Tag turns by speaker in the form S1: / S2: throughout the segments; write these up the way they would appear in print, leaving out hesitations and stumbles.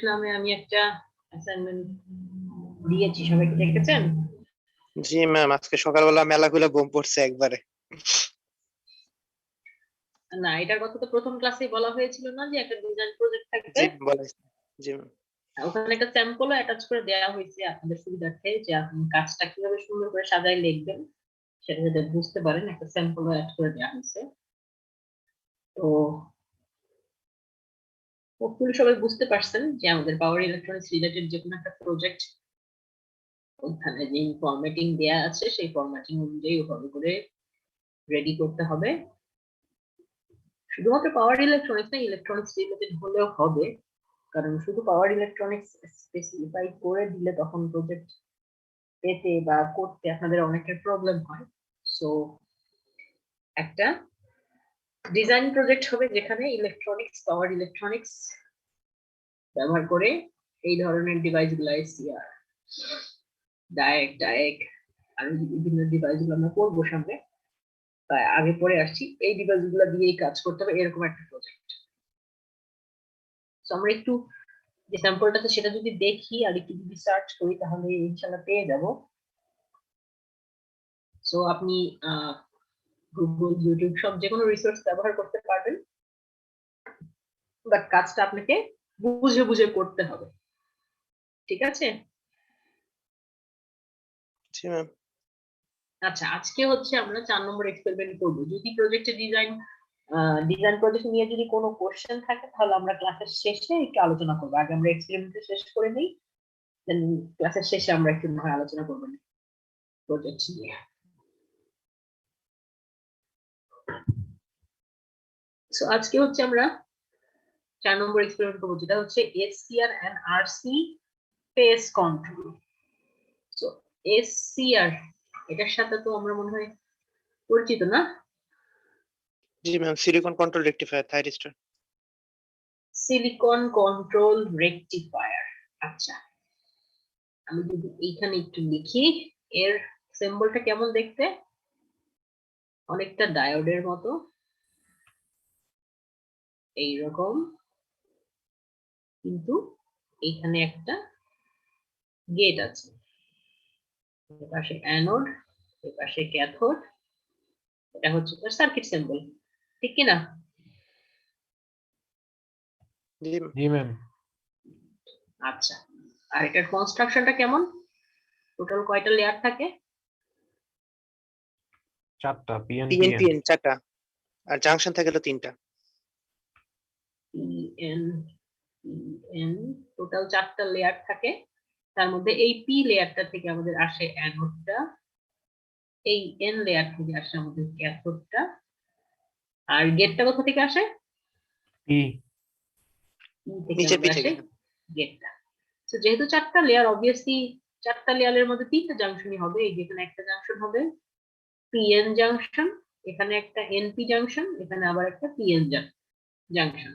S1: নামে আমি একটা অ্যাসাইনমেন্ট দিয়েছি, সবাই কি দেখেছেন?
S2: জি ম্যাম, আজকে সকালবেলা মেলাগুলো ঘুম পড়ছে একবারে।
S1: না, এটার কথা তো প্রথম ক্লাসেই বলা হয়েছিল না যে একটা ডিজাইন প্রজেক্ট থাকবে।
S2: জি বলেছি। জি ম্যাম।
S1: ওখানে একটা স্যাম্পলও অ্যাটাচ করে দেওয়া হয়েছে আপনাদের সুবিধার্থে, যে আপনি কাজটা কিভাবে সুন্দর করে সাজায় লিখবেন সেটা যাতে বুঝতে পারেন, একটা স্যাম্পলও অ্যাড করে দেওয়া হয়েছে। তো হোপফুলি সবাই বুঝতে পারছেন যে আমাদের পাওয়ার ইলেকট্রনিক্স রিলেটেড যে কোনো একটা প্রজেক্ট, ওখানে যে ফরম্যাটিং দেয়া আছে সেই ফরম্যাটিং অনুযায়ী ওভাবে করে রেডি করতে হবে। শুধুমাত্র পাওয়ার ইলেকট্রনিক্স না, ইলেকট্রনিক্স রিলেটেড হলেও হবে, কারণ শুধু পাওয়ার ইলেকট্রনিক্স স্পেসিফাই করে দিলে তখন প্রজেক্ট পেতে বা করতে আপনাদের অনেকের প্রবলেম হয়। সো একটা ডিজাইন প্রজেক্ট হবে যেখানে ইলেকট্রনিক্স, পাওয়ার ইলেকট্রনিক্স ব্যবহার করে এই ধরনের ডিভাইসগুলো, এসিআর, ডায়েক আর বিভিন্ন ডিভাইসগুলো আমরা করবো সামনে, তাই আগে পরে আসছি, এই ডিভাইসগুলো দিয়েই কাজ করতে হবে, এরকম একটা প্রজেক্ট। তো আমরা একটু যে স্যাম্পলটা আছে সেটা যদি দেখি আর একটু যদি সার্চ করি তাহলে ইনশাআল্লাহ পেয়ে যাব। সো আপনি গুগল, ইউটিউব সব যে কোনো রিসোর্স ব্যবহার করতে পারবেন, বাট কাজটা আপনাকে বুঝে বুঝে করতে হবে, ঠিক আছে?
S2: জি ম্যাম।
S1: আচ্ছা, আজকে হচ্ছে আমরা 4 নম্বর এক্সপেরিমেন্ট করব। যদি প্রজেক্টের ডিজাইন প্রজেক্ট নিয়ে যদি কোনো কোশ্চেন থাকে তাহলে আমরা ক্লাসের শেষে একটু আলোচনা করব। আগে আমরা এক্সপেরিমেন্টটা শেষ করে নিই, দেন ক্লাসের শেষে আমরা একটু আলোচনা করব প্রজেক্ট নিয়ে। সো আজকে হচ্ছে আমরা 4 নম্বর এক্সপেরিমেন্ট করব, যেটা হচ্ছে SCR and RC phase control. So SCR, এটার সাথে তো আমরা মনে হয় পরিচিত না?
S2: জি ma'am, silicon control rectifier thyristor.
S1: Silicon control rectifier. আচ্ছা, আমি যদি এইখানে একটু লিখি, এর সিম্বলটা কেমন দেখতে? অনেকটা ডায়োডের মতো এইরকম, কিন্তু এইখানে একটা গেট আছে, এপাশে অ্যানোড, এপাশে ক্যাথোড, এটা হচ্ছে তার সার্কিট সিম্বল, ঠিক কি না?
S2: জি ম্যাম।
S1: আচ্ছা, আর এটার কনস্ট্রাকশনটা কেমন? টোটাল কয়টা লেয়ার থাকে?
S3: 4টা
S2: পিএন 4টা, আর জাংশন থাকে হলো 3টা।
S1: পিএন পিএন টোটাল 4টা লেয়ার থাকে, তার মধ্যে এই পি লেয়ারটা থেকে আমাদের আসে অ্যানোডটা, এই এন লেয়ার থেকে আসে আমাদের ক্যাথোডটা, আর গেটটা কোথা থেকে আসে?
S3: পি
S2: নিচে পি থেকে।
S1: গেটটা। তো যেহেতু 4টা লেয়ার, অবভিয়াসলি 4টা লেয়ারের মধ্যে 3টা জাংশনই হবে। এই যেখানে একটা জাংশন হবে পিএন জাংশন, এখানে একটা এনপি জাংশন, এখানে আবার একটা পিএন জাংশন।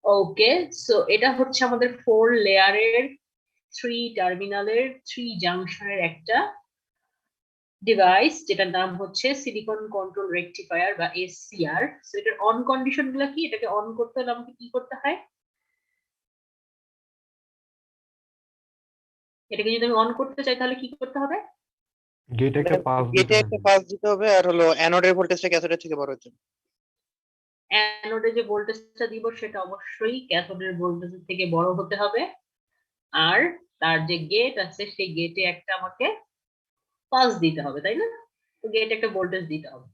S1: ওকে, সো এটা হচ্ছে আমাদের 4 লেয়ারের 3 টার্মিনালের 3 জাংশনের একটা ডিভাইস, যেটার নাম হচ্ছে সিলিকন কন্ট্রোল রেকটিফায়ার বা এসসিআর। সো এটার অন কন্ডিশন গুলো কি? এটাকে অন করতে হলে আমাকে কি করতে হয়? এটাকে যদি আমি অন করতে চাই তাহলে কি করতে হবে?
S3: গেট একটা পাস
S2: গেটে একটা পাস দিতে হবে, আর হলো অ্যানোডের ভোল্টেজটা ক্যাথোডের থেকে বড় হচ্ছে।
S1: অ্যানোডে যে ভোল্টেজটা দিব সেটা অবশ্যই ক্যাথোডের ভোল্টেজের থেকে বড় হতে হবে, আর তার যে গেট আছে সেই গেটে একটা আমাকে পালস দিতে হবে, তাই না? তো গেটে একটা ভোল্টেজ দিতে হবে।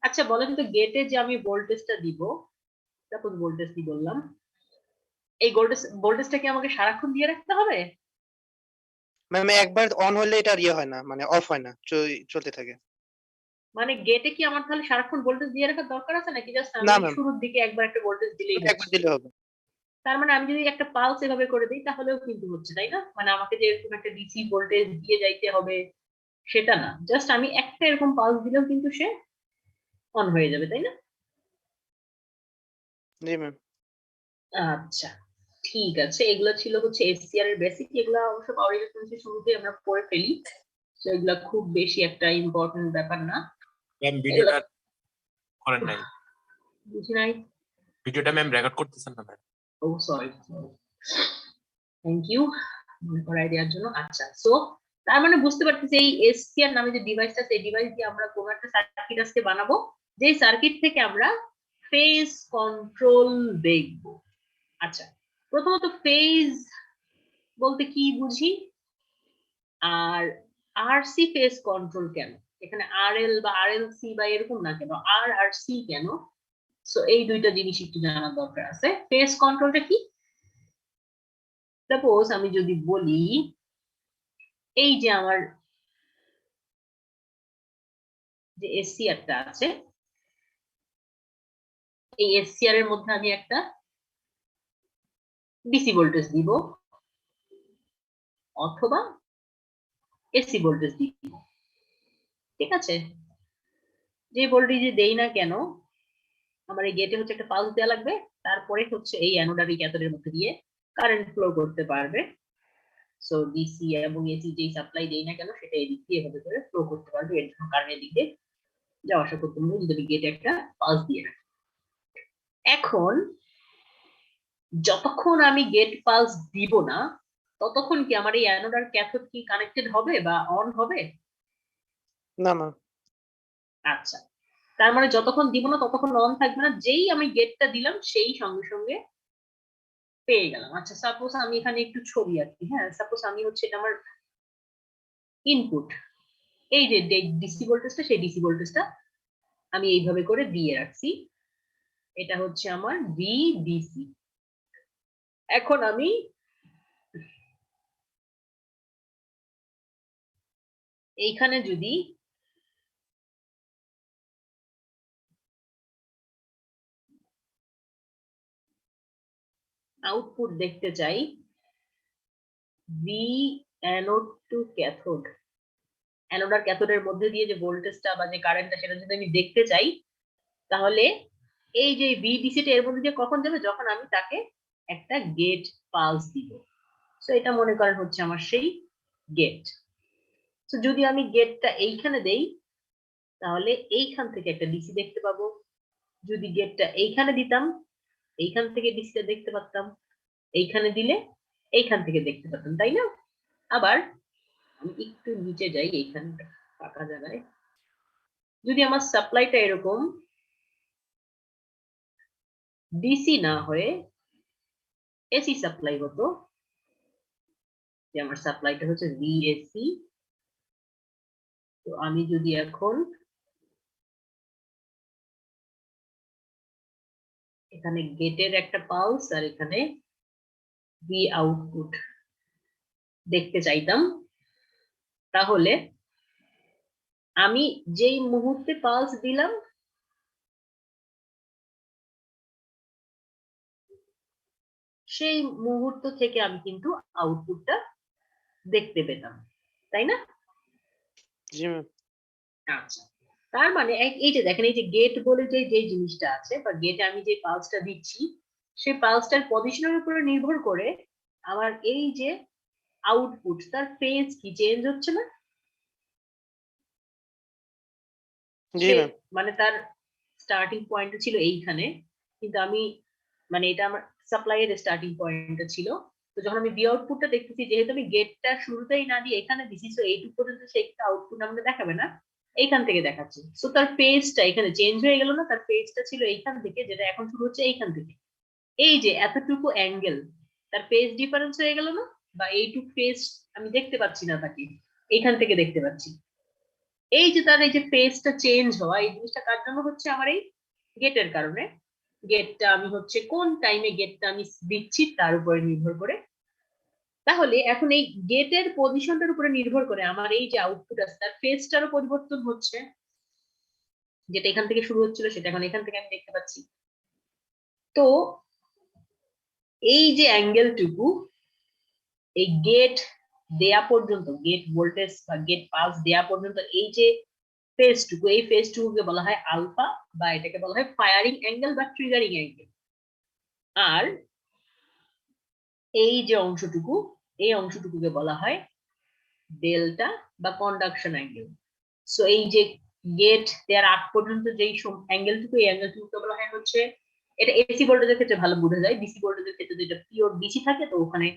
S1: আচ্ছা বলেন তো, গেটে যে আমি ভোল্টেজটা দিব, সাপোজ ভোল্টেজ কি বললাম, এই ভোল্টেজটা কি আমাকে সারাক্ষণ দিয়ে রাখতে হবে?
S2: ম্যাম, একবার অন হলে এটা ইয়ে হয় না, মানে অফ হয় না, চলতে থাকে।
S1: মানে গেটে কি আমার তাহলে সারাক্ষণ ভোল্টেজ দিয়ে রাখার দরকার আছে, নাকি জাস্ট
S2: না
S1: আমি
S2: ম্যাম,
S1: শুরুর দিকে একবার একটা ভোল্টেজ দিলেই
S2: একবার
S1: হচ্ছে?
S2: দিলে হবে।
S1: তার মানে আমি যদি একটা পালস এভাবে করে দিই তাহলেও কিন্তু হচ্ছে, তাই না? মানে আমাকে যে এরকম একটা ডিসি ভোল্টেজ দিয়ে যাইতে হবে সেটা না, জাস্ট আমি একটা এরকম পালস দিলেও কিন্তু সে অন হয়ে যাবে, তাই না?
S2: জি ম্যাম।
S1: আচ্ছা, ঠিক আছে, এগুলো ছিল হচ্ছে এসসিআর এর বেসিক। এগুলো অবশ্য পাওয়ার ইলেকট্রনিক্সের শুরুতে আমরা পড়ে ফেলি, তো এগুলো খুব বেশি একটা ইম্পর্টেন্ট ব্যাপার না।
S4: ম্যাম ভিডিওটা করেন নাই?
S1: বুঝি নাই।
S4: ভিডিওটা ম্যাম রেকর্ড করতেছেন না ma'am?
S1: Oh sorry, thank you মনে করাই দেওয়ার জন্য। আচ্ছা, সো তার মানে বুঝতে পারতেছি এই এসসিআর নামে যে ডিভাইসটা আছে, এই ডিভাইস দিয়ে আমরা কোনো একটা সার্কিট আজকে বানাবো, যে সার্কিট থেকে আমরা ফেজ কন্ট্রোল দেখব। আচ্ছা, প্রথমত ফেজ বলতে কি বুঝি, আর আরসি ফেজ কন্ট্রোল কেন, এখানে আরএল বা আরএলসি বা এরকম না কেন, আর আর সি কেন, সো এই দুইটা জিনিস একটু জানার দরকার আছে। ফেজ কন্ট্রোলটা কি? সাপোজ আমি যদি বলি এই যে আমার যে এসসিআরটা আছে, এই এসসিআর এর মধ্যে আমি একটা ডিসি ভোল্টেজ দিব অথবা এসি ভোল্টেজ দিব, ঠিক আছে? যে ভোল্টেজ দেই না কেন, আমার এই গেটে হচ্ছে একটা পালস দেওয়া লাগবে, তারপরে হচ্ছে এই অ্যানোড আর ক্যাথোডের মধ্যে দিয়ে কারেন্ট ফ্লো করতে পারবে। সো ডিসি এবং এসি যেই সাপ্লাই দেই না কেন সেটা এই দিক দিয়ে এভাবে করে ফ্লো করতে পারবে, এর জন্য কারেন্টের দিক দিয়ে যাওয়া আসা করতে হবে যদি গেটে একটা পালস দিয়ে রাখি। এখন যতক্ষণ আমি গেট পালস দিব না ততক্ষণ কি আমার এই অ্যানোড আর ক্যাথোড কি কানেক্টেড হবে বা অন হবে?
S2: না না।
S1: আচ্ছা, তার মানে যতক্ষণ দিব না ততক্ষণ অন থাকবে না, যেই আমি গেটটা দিলাম সেই সঙ্গে সঙ্গে পেয়ে গেলাম। আচ্ছা, সাপোজ আমি এখানে একটু ছবি আঁকি, হ্যাঁ, সাপোজ আমি হচ্ছে এটা আমার ইনপুট, এই যে ডিসি ভোল্টেজটা, সেই ডিসি ভোল্টেজটা আমি এইভাবে করে দিয়ে রাখছি, এটা হচ্ছে আমার ভিডিসি। এখন আমি এইখানে যদি আউটপুট দেখতে চাই, V anode to cathode, anode আর ক্যাথোডের মধ্যে দিয়ে যে ভোল্টেজটা বা যে কারেন্টটা সেটা যদি আমি দেখতে চাই, তাহলে এই যে ভিডিসিটা এর মধ্যে দিয়ে কখন যাবে, যখন আমি তাকে একটা গেট পালস দিব। সো এটা মনে করেন হচ্ছে আমার সেই গেট। তো যদি আমি গেটটা এইখানে দেই তাহলে এইখান থেকে একটা ডিসি দেখতে পাবো, যদি গেটটা এইখানে দিতাম এইখান থেকে ডিসিটা দেখতে পারতাম, এইখানে দিলে এইখান থেকে দেখতে পারতাম, তাই না? আবার আমি একটু নিচে যাই, এইখানে ফাঁকা জায়গায় যদি আমার সাপ্লাইটা এরকম ডিসি না হয়ে এসি সাপ্লাই হতো, যে আমার সাপ্লাইটা হচ্ছে ভিএসসি, তো আমি যদি এখন এখানে গেটের একটা পালস আর এখানে ভি আউটপুট দেখতে চাইতাম, তাহলে আমি যেই মুহূর্তে পালস দিলাম সেই মুহূর্ত থেকে আমি কিন্তু আউটপুটটা দেখতে পেতাম, তাই না?
S2: জি ম্যাম।
S1: আচ্ছা, তার মানে এই যে দেখেন, এই যে গেট বলে যে জিনিসটা আছে বা গেটে আমি যে পালসটা দিচ্ছি সেই পালসটার পজিশনের উপরে নির্ভর করে আমার এই যে আউটপুট তার ফেজ কি চেঞ্জ হচ্ছে না?
S2: জি ম্যাম।
S1: মানে তার স্টার্টিং পয়েন্ট ছিল এইখানে, কিন্তু আমি মানে এটা আমার সাপ্লাই এর স্টার্টিং পয়েন্টটা ছিল, তো যখন আমি বি আউটপুটটা দেখতেছি যেহেতু আমি গেটটা শুরুতেই না দিয়ে এখানে দিছি, সো এইটুকু পর্যন্ত সেই আউটপুট আমাকে দেখাবে না, এইখান থেকে দেখাচ্ছে। সো তার ফেজটা এখানে চেঞ্জ হয়ে গেল না? তার ফেজটা ছিল এইখান থেকে, যেটা এখন শুরু হচ্ছে এইখান থেকে, এই যে এতটুকু অ্যাঙ্গেল তার ফেজ ডিফারেন্স হয়ে গেল না? বা এইটুকু ফেজ আমি দেখতে পাচ্ছি না তাকে, এইখান থেকে দেখতে পাচ্ছি। এই যে তার এই যে ফেজটা চেঞ্জ হওয়া, এই জিনিসটা কার জন্য হচ্ছে? আমার এই গেটের কারণে। গেটটা আমি হচ্ছে কোন টাইমে গেটটা আমি দিচ্ছি তার উপরে নির্ভর করে। তাহলে এখন এই গেটের পজিশনটার উপরে নির্ভর করে আমার এই যে আউটপুট আছে তার ফেজটারও পরিবর্তন হচ্ছে, যেটা এখান থেকে শুরু হচ্ছিল সেটা এখন এখান থেকে আমি দেখতে পাচ্ছি। তো এই যে অ্যাঙ্গেলটুকু এই গেট দেয়া পর্যন্ত, গেট ভোল্টেজ বা গেট পালস দেয়া পর্যন্ত এই যে ফেজটুকু, এই ফেজটুকুকে বলা হয় আলফা, বা এটাকে বলা হয় ফায়ারিং অ্যাঙ্গেল বা ট্রিগারিং অ্যাঙ্গেল। আর এই যে অংশটুকু, এই অংশটুকুকে বলা হয় ডেল্টা বা কন্ডাকশন অ্যাঙ্গেল। সো এই যে গেট দেওয়ার আগ পর্যন্ত যেই অ্যাঙ্গেলটুকু, এই অ্যাঙ্গেলটুকুকে বলা হয় হচ্ছে, এটা এসি ভোল্টেজের ক্ষেত্রে ভালো বোঝা যায়, ডিসি ভোল্টেজের ক্ষেত্রে যেটা পিওর ডিসি থাকে তো ওখানে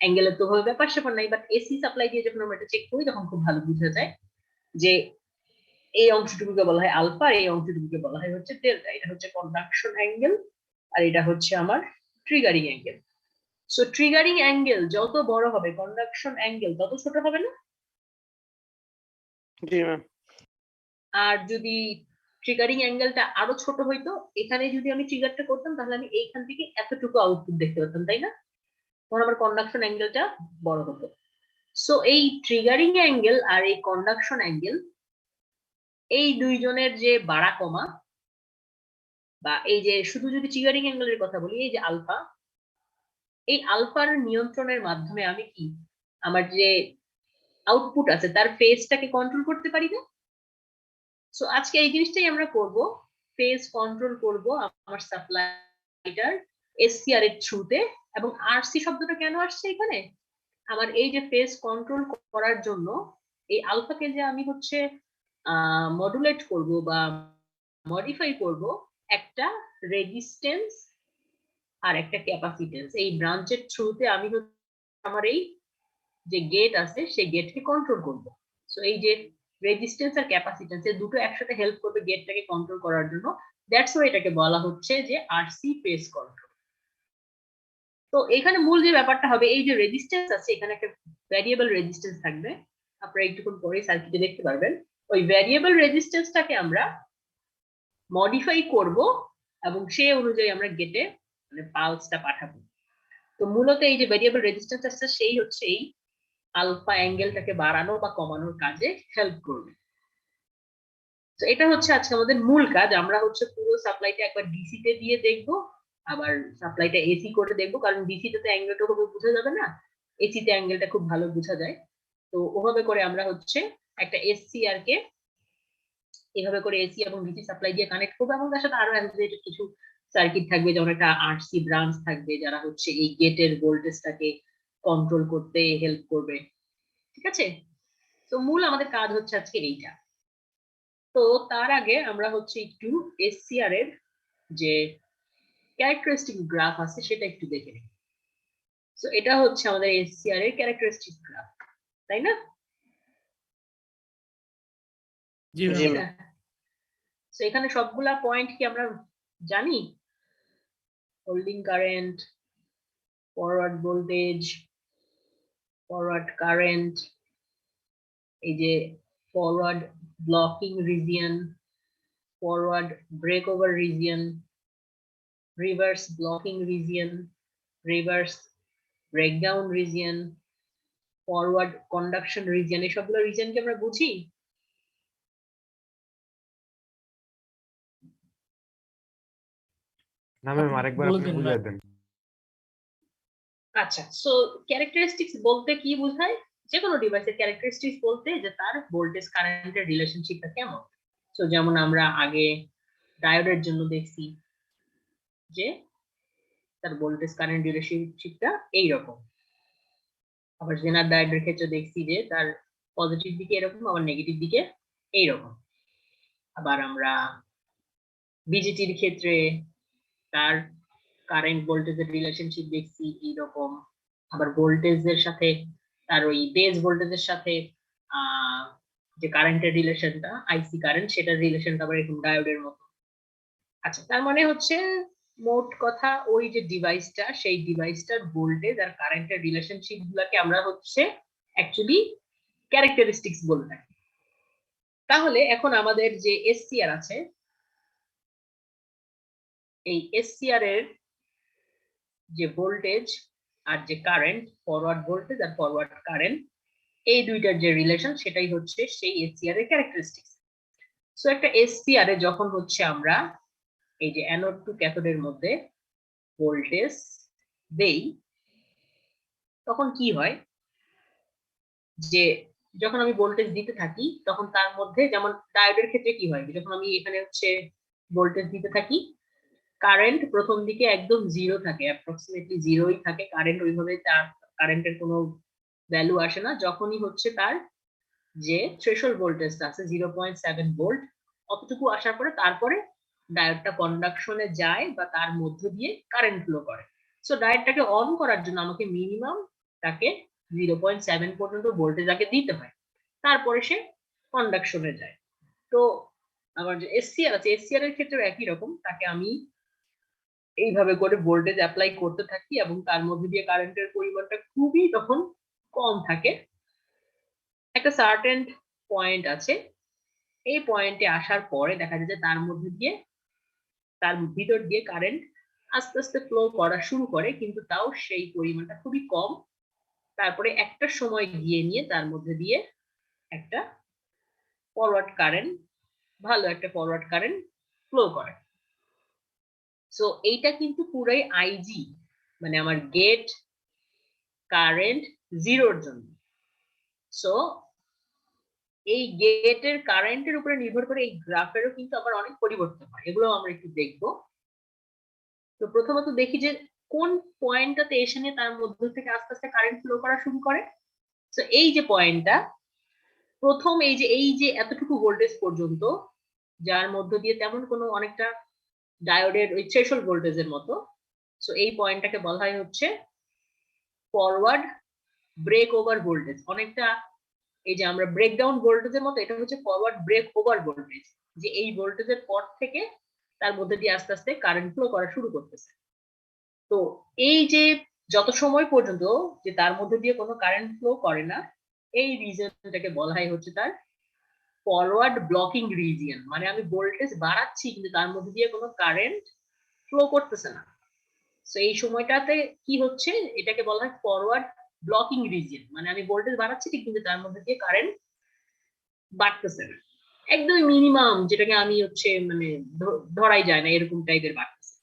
S1: অ্যাঙ্গেলের তো ভাবে ব্যাপার স্যাপার নাই, বাট এসি সাপ্লাই দিয়ে যখন আমরা এটা চেক করি তখন খুব ভালো বোঝা যায় যে এই অংশটুকুকে বলা হয় আলফা, এই অংশটুকুকে বলা হয় হচ্ছে ডেল্টা। এটা হচ্ছে কন্ডাকশন অ্যাঙ্গেল আর এটা হচ্ছে আমার triggering angle. So triggering angle যত বড় হবে কন্ডাকশন অ্যাঙ্গেল তত ছোট হবে না?
S2: জি ম্যাম।
S1: আর যদি ট্রিগারিং অ্যাঙ্গেলটা আরো ছোট হইতো, এখানে যদি আমি ট্রিগারটা করতাম তাহলে আমি এইখান থেকে এতটুকু আউটপুট দেখতে পেতাম, তাই না? তখন আমার কন্ডাকশন অ্যাঙ্গেলটা বড় হতো। সো এই ট্রিগারিং অ্যাঙ্গেল আর এই কন্ডাকশন অ্যাঙ্গেল, এই দুইজনের যে বাড়া কমা, বা এই যে শুধু যদি ট্রিগারিং অ্যাঙ্গেলের কথা বলি, এই যে আলফা, এই আলফার নিয়ন্ত্রণের মাধ্যমে আমি কি আমার যে আউটপুট আছে তার ফেজটাকে কন্ট্রোল করতে পারি না? সো আজকে এই জিনিসটাই আমরা করব, ফেজ কন্ট্রোল করব আমার সাপ্লাইটার এসসিআর এর থ্রুতে। এবং আরসি শব্দটা কেন আসছে এখানে? আমার এই যে ফেজ কন্ট্রোল করার জন্য এই আলফাকে যে আমি হচ্ছে মডুলেট করব বা মডিফাই করব, একটা রেজিস্ট্যান্স আর একটা ক্যাপাসিটেন্স, এই ব্রাঞ্চের থ্রুতে আমি আমার এই যে গেট আছে সেই গেটকে কন্ট্রোল করব। সো এই যে রেজিস্ট্যান্স আর ক্যাপাসিটেন্স এই দুটো একসাথে হেল্প করবে গেটটাকে কন্ট্রোল করার জন্য। দ্যাটস ওয়াই এটাকে বলা হচ্ছে যে আরসি ফেজ কন্ট্রোল। তো এখানে মূল যে ব্যাপারটা হবে, এই যে রেজিস্ট্যান্স আছে এখানে একটা ভ্যারিয়েবল রেজিস্ট্যান্স থাকবে, আপনারা একটুক্ষণ পরে সার্কিটে দেখতে পারবেন। ওই ভ্যারিয়েবল রেজিস্ট্যান্সটাকে আমরা মডিফাই করব এবং সেই অনুযায়ী আমরা গেটে মানে পালসটা পাঠাবো। তো মূলত এই যে ভ্যারিয়েবল রেজিস্ট্যান্স আছে সেই হচ্ছে এই আলফা অ্যাঙ্গেলটাকে বাড়ানো বা কমানোর কাজে হেল্প করবে। তো এটা হচ্ছে আজকে আমাদের মূল কাজ। আমরা হচ্ছে পুরো সাপ্লাইটা একবার ডিসি তে দিয়ে দেখব, আবার সাপ্লাইটা এসি করে দেখব, কারণ ডিসি তে তো অ্যাঙ্গেলটা খুব বোঝা যাবে না, এসি তে অ্যাঙ্গেলটা খুব ভালো বোঝা যায়। তো ওভাবে করে আমরা হচ্ছে একটা এসসিআর কে এভাবে করে এসি এবং ডিসি সাপ্লাই দিয়ে কানেক্ট করবো, এবং তার সাথে আরো অ্যাসোসিয়েটেড কিছু সার্কিট থাকবে, যেমন একটা আরসি ব্রাঞ্চ থাকবে যারা হচ্ছে এই গেটের ভোল্টেজটাকে কন্ট্রোল করতে হেল্প করবে। ঠিক আছে? তো মূল আমাদের কাজ হচ্ছে আজকে এইটা। তো তার আগে আমরা হচ্ছে একটু এসসিআর এর যে ক্যারেক্টারিস্টিক গ্রাফ আছে সেটা একটু দেখে নিই। সো এটা হচ্ছে আমাদের এসসিআর এর ক্যারেক্টারিস্টিক গ্রাফ, তাই না?
S4: জি
S2: জি
S4: ম্যাম।
S2: ম্যাম।
S1: সো এখানে সবগুলা পয়েন্ট কি আমরা জানি? Holding current, forward voltage, forward current, এই যে forward blocking region, forward breakover region, reverse blocking region, reverse breakdown region, forward conduction region, এই সবগুলো রিজিয়নকে আমরা বুঝি।
S3: না ম্যাম, আরেকবার
S4: বলে
S3: আপনি
S4: দিন
S3: বুঝাই
S4: ম্যাম।
S3: দেন।
S1: আচ্ছা, সো ক্যারেক্টারিস্টিক্স বলতে কি বোঝায়? যে কোনো ডিভাইসের ক্যারেক্টারিস্টিক্স বলতে যে তার ভোল্টেজ কারেন্টের রিলেশনশিপটা কেমন। সো যেমন আমরা আগে ডায়োডের জন্য দেখছি যে তার ভোল্টেজ কারেন্ট রিলেশনশিপটা এইরকম, আবার জেনার ডায়োডের ক্ষেত্রে দেখছি যে তার পজিটিভ দিকে এরকম আবার নেগেটিভ দিকে এইরকম। আবার আমরা বিজেটির ক্ষেত্রে তার কারেন্ট ভোল্টেজের রিলেশনশিপ দেখছি এইরকম। আবার ভোল্টেজের সাথে তার ওই বেস ভোল্টেজের সাথে যে কারেন্টের রিলেশনটা আইসি কারেন্ট সেটার রিলেশনটা আবার এরকম ডায়োডের মতো। আচ্ছা, তার মানে হচ্ছে মোট কথা ওই যে ডিভাইসটা সেই ডিভাইসটার ভোল্টেজ আর কারেন্টের রিলেশনশিপ গুলাকে আমরা হচ্ছে অ্যাকচুয়ালি ক্যারেক্টারিস্টিক্স বলে থাকি। তাহলে এখন আমাদের যে এসসিআর আছে, এই এসসিআর এর যে ভোল্টেজ আর যে কারেন্ট, ফরওয়ার্ড ভোল্টেজ আর ফরওয়ার্ড কারেন্ট, এই দুইটার যে রিলেশন সেটাই হচ্ছে সেই এসসিআর এর ক্যারেক্টারিস্টিক্স। সো একটা এসসিআর এ যখন হচ্ছে আমরা এই যে অ্যানোড টু ক্যাথোডের মধ্যে ভোল্টেজ দেই, তখন কি হয় যে যখন আমি ভোল্টেজ দিতে থাকি তখন তার মধ্যে, যেমন ডায়োডের ক্ষেত্রে কি হয়, যখন আমি এখানে হচ্ছে ভোল্টেজ দিতে থাকি কারেন্ট প্রথম দিকে একদম জিরো থাকে, অ্যাপ্রক্সিমেটলি জিরোই থাকে কারেন্ট, ওইভাবে তার কারেন্টের কোনো ভ্যালু আসে না। যখনই হচ্ছে তার যে থ্রেশহোল্ড ভোল্টেজটা আছে 0.7 ভোল্ট, অতটুকু আসার পরে তারপরে ডায়োডটা কন্ডাকশনে যায় বা তার মধ্য দিয়ে কারেন্ট ফ্লো করে। সো ডায়োডটাকে অন করার জন্য আমাকে মিনিমাম তাকে 0.7 পর্যন্ত ভোল্টেজ আগে দিতে হয়, তারপরে সে কন্ডাকশনে যায়। তো আমার যে এসসিআর আছে, এসসিআর এর ক্ষেত্রে একই রকম, তাকে আমি এইভাবে করে ভোল্টেজ অ্যাপ্লাই করতে থাকি এবং তার মধ্যে দিয়ে কারেন্টের পরিমাণটা খুবই তখন কম থাকে। একটা সার্টেন পয়েন্ট আছে, এই পয়েন্টে আসার পরে দেখা যায় যে তার মধ্যে দিয়ে, তার ভিতর দিয়ে কারেন্ট আস্তে আস্তে ফ্লো করা শুরু করে, কিন্তু তাও সেই পরিমাণটা খুবই কম। তারপরে একটা সময় গিয়ে নিয়ে তার মধ্যে দিয়ে একটা ফরওয়ার্ড কারেন্ট, ভালো একটা ফরওয়ার্ড কারেন্ট ফ্লো করে। সো এইটা কিন্তু পুরাই আইজি, মানে আমার গেট কারেন্ট জিরোর জন্য। সো এই গেটের কারেন্টের উপরে নির্ভর করে এই গ্রাফেরও কিন্তু আবার অনেক পরিবর্তন হয়, এগুলো আমরা একটু দেখবো। তো প্রথমত দেখি যে কোন পয়েন্টটাতে এসে নিয়ে তার মধ্য থেকে আস্তে আস্তে কারেন্ট ফ্লো করা শুরু করে। তো এই যে পয়েন্টটা প্রথম, এই যে এতটুকু ভোল্টেজ পর্যন্ত, যার মধ্য দিয়ে তেমন কোনো, অনেকটা ডায়োডের ওই থ্রেশহোল্ড ভোল্টেজের মতো। সো এই পয়েন্টটাকে বলা হয় হচ্ছে ফরওয়ার্ড ব্রেক ওভার ভোল্টেজ। অনেকটা এই যে আমরা ব্রেকডাউন ভোল্টেজের মতো, এটা হচ্ছে ফরওয়ার্ড ব্রেক ওভার ভোল্টেজ, যে এই ভোল্টেজের পর থেকে তার মধ্যে দিয়ে আস্তে আস্তে কারেন্ট ফ্লো করা শুরু করতেছে। তো এই যে যত সময় পর্যন্ত যে তার মধ্যে দিয়ে কোনো কারেন্ট ফ্লো করে না, এই রিজনটাকে বলা হয় হচ্ছে তার ফরওয়ার্ড ব্লকিং রিজিয়ন। মানে আমি ভোল্টেজ বাড়াচ্ছি কিন্তু তার মধ্যে দিয়ে কোনো কারেন্ট ফ্লো করতেছে না। তো এই সময়টাতে কি হচ্ছে, এটাকে বলা হয় ফরওয়ার্ড ব্লকিং রিজিয়ন। মানে আমি ভোল্টেজ বাড়াচ্ছি ঠিক, কিন্তু তার মধ্যে দিয়ে কারেন্ট বাড়তেছে না, একদমই মিনিমাম, যেটাকে আমি হচ্ছে মানে ধরাই যায় না এরকম টাইপের বাড়তেছে।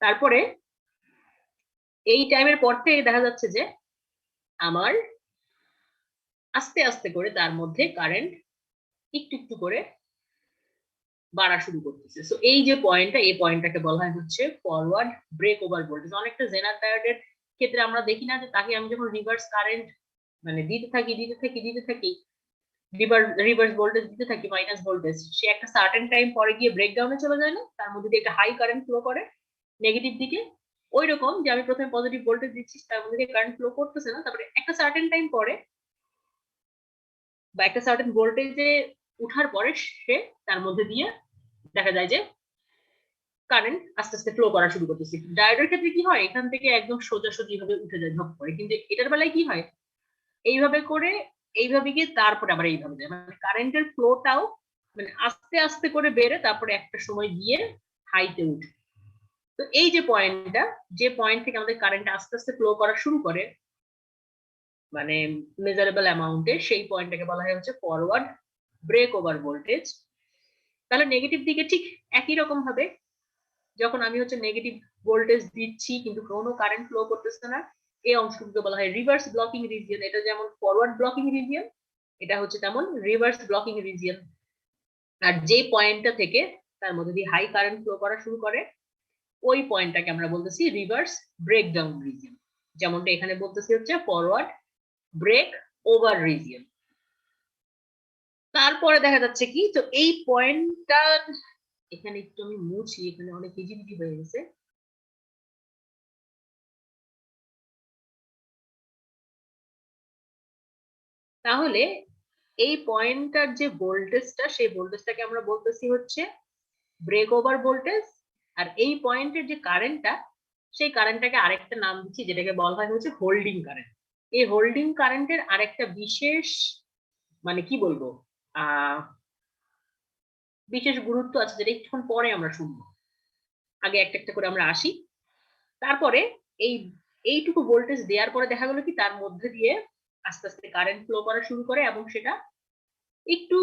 S1: তারপরে এই টাইমের পর থেকে দেখা যাচ্ছে যে আমার আস্তে আস্তে করে তার মধ্যে কারেন্ট একটু একটু করে বাড়া শুরু করতেছে। সো এই যে পয়েন্টটা, এই পয়েন্টটাকে বলা হয় হচ্ছে ফরওয়ার্ড ব্রেক ওভার ভোল্টেজ। অনেকটা জেনার ডায়োডের ক্ষেত্রে আমরা দেখি না যে তাকে আমি যখন রিভার্স কারেন্ট মানে দিতে থাকি রিভার্স ভোল্টেজ দিতে থাকি, মাইনাস ভোল্টেজ, সে একটা সার্টেন টাইম পরে গিয়ে ব্রেকডাউনে চলে যায় না, তার মধ্যে দিয়ে একটা হাই কারেন্ট ফ্লো করে নেগেটিভ দিকে। ওই রকম যে আমি প্রথমে পজিটিভ ভোল্টেজ দিচ্ছি, তার মধ্যে দিয়ে কারেন্ট ফ্লো করতেছে না, তারপরে একটা সার্টেন টাইম পরে বা একটা সার্টেন ভোল্টেজে উঠার পরে সে তার মধ্যে দিয়ে দেখা যায় যে কারেন্ট আস্তে আস্তে ফ্লো করা শুরু করতেছে। ডায়োডের ক্ষেত্রে কি হয়, এখান থেকে একদম সোজাসুজি ভাবে উঠে যায় ঝপ করে, কিন্তু এটার বেলায় কি হয়, এইভাবে করে এইভাবে গিয়ে তারপরে আবার এইভাবে যায়, মানে কারেন্টের ফ্লোটাও মানে আস্তে আস্তে করে বেড়ে তারপরে একটা সময় গিয়ে হাইতে উঠে। তো এই যে পয়েন্টটা, যে পয়েন্ট থেকে আমাদের কারেন্ট আস্তে আস্তে ফ্লো করা শুরু করে মানে মেজারেবল অ্যামাউন্টে, সেই পয়েন্টটাকে বলা হয় হচ্ছে ফরওয়ার্ড ব্রেক ওভার ভোল্টেজ। তাহলে নেগেটিভ দিকে ঠিক একই রকম ভাবে যখন আমি হচ্ছে নেগেটিভ ভোল্টেজ দিচ্ছি কিন্তু কোনো কারেন্ট ফ্লো করতেছে না, এই অংশটুকুকে বলা হয় রিভার্স ব্লকিং রিজিয়ন। এটা যেমন ফরওয়ার্ড ব্লকিং রিজিয়ন, এটা হচ্ছে তেমন রিভার্স ব্লকিং রিজিয়ন। আর যে পয়েন্টটা থেকে তার মধ্যে দিয়ে হাই কারেন্ট ফ্লো করা শুরু করে, ওই পয়েন্টটাকে আমরা বলতেছি রিভার্স ব্রেকডাউন রিজিয়ন। যেমনটা এখানে বলতেছি হচ্ছে ফরওয়ার্ড ব্রেক ওভার রিজিয়ন। তারপরে দেখা যাচ্ছে কি, তো এই পয়েন্টটা এখানে একটু আমি মুছি, এখানে অনেক হিজিবিজি হয়ে গেছে। তাহলে এই পয়েন্টটার যে ভোল্টেজটা, সেই ভোল্টেজটাকে আমরা বলতেছি হচ্ছে ব্রেক ওভার ভোল্টেজ। আর এই পয়েন্টের যে কারেন্টটা, সেই কারেন্টটাকে আরেকটা নাম দিচ্ছি, যেটাকে বলা হয় হচ্ছে হোল্ডিং কারেন্ট। এই হোল্ডিং কারেন্টের আরেকটা বিশেষ মানে কি বলবো বিশেষ গুরুত্ব আছে, যেটা একটুক্ষণ পরে আমরা শুনবো। আগে একটা একটা করে আমরা আসি। তারপরে এই এইটুকু ভোল্টেজ দেওয়ার পরে দেখা গেল কি তার মধ্যে দিয়ে আস্তে আস্তে কারেন্ট ফ্লো করা শুরু করে, এবং সেটা একটু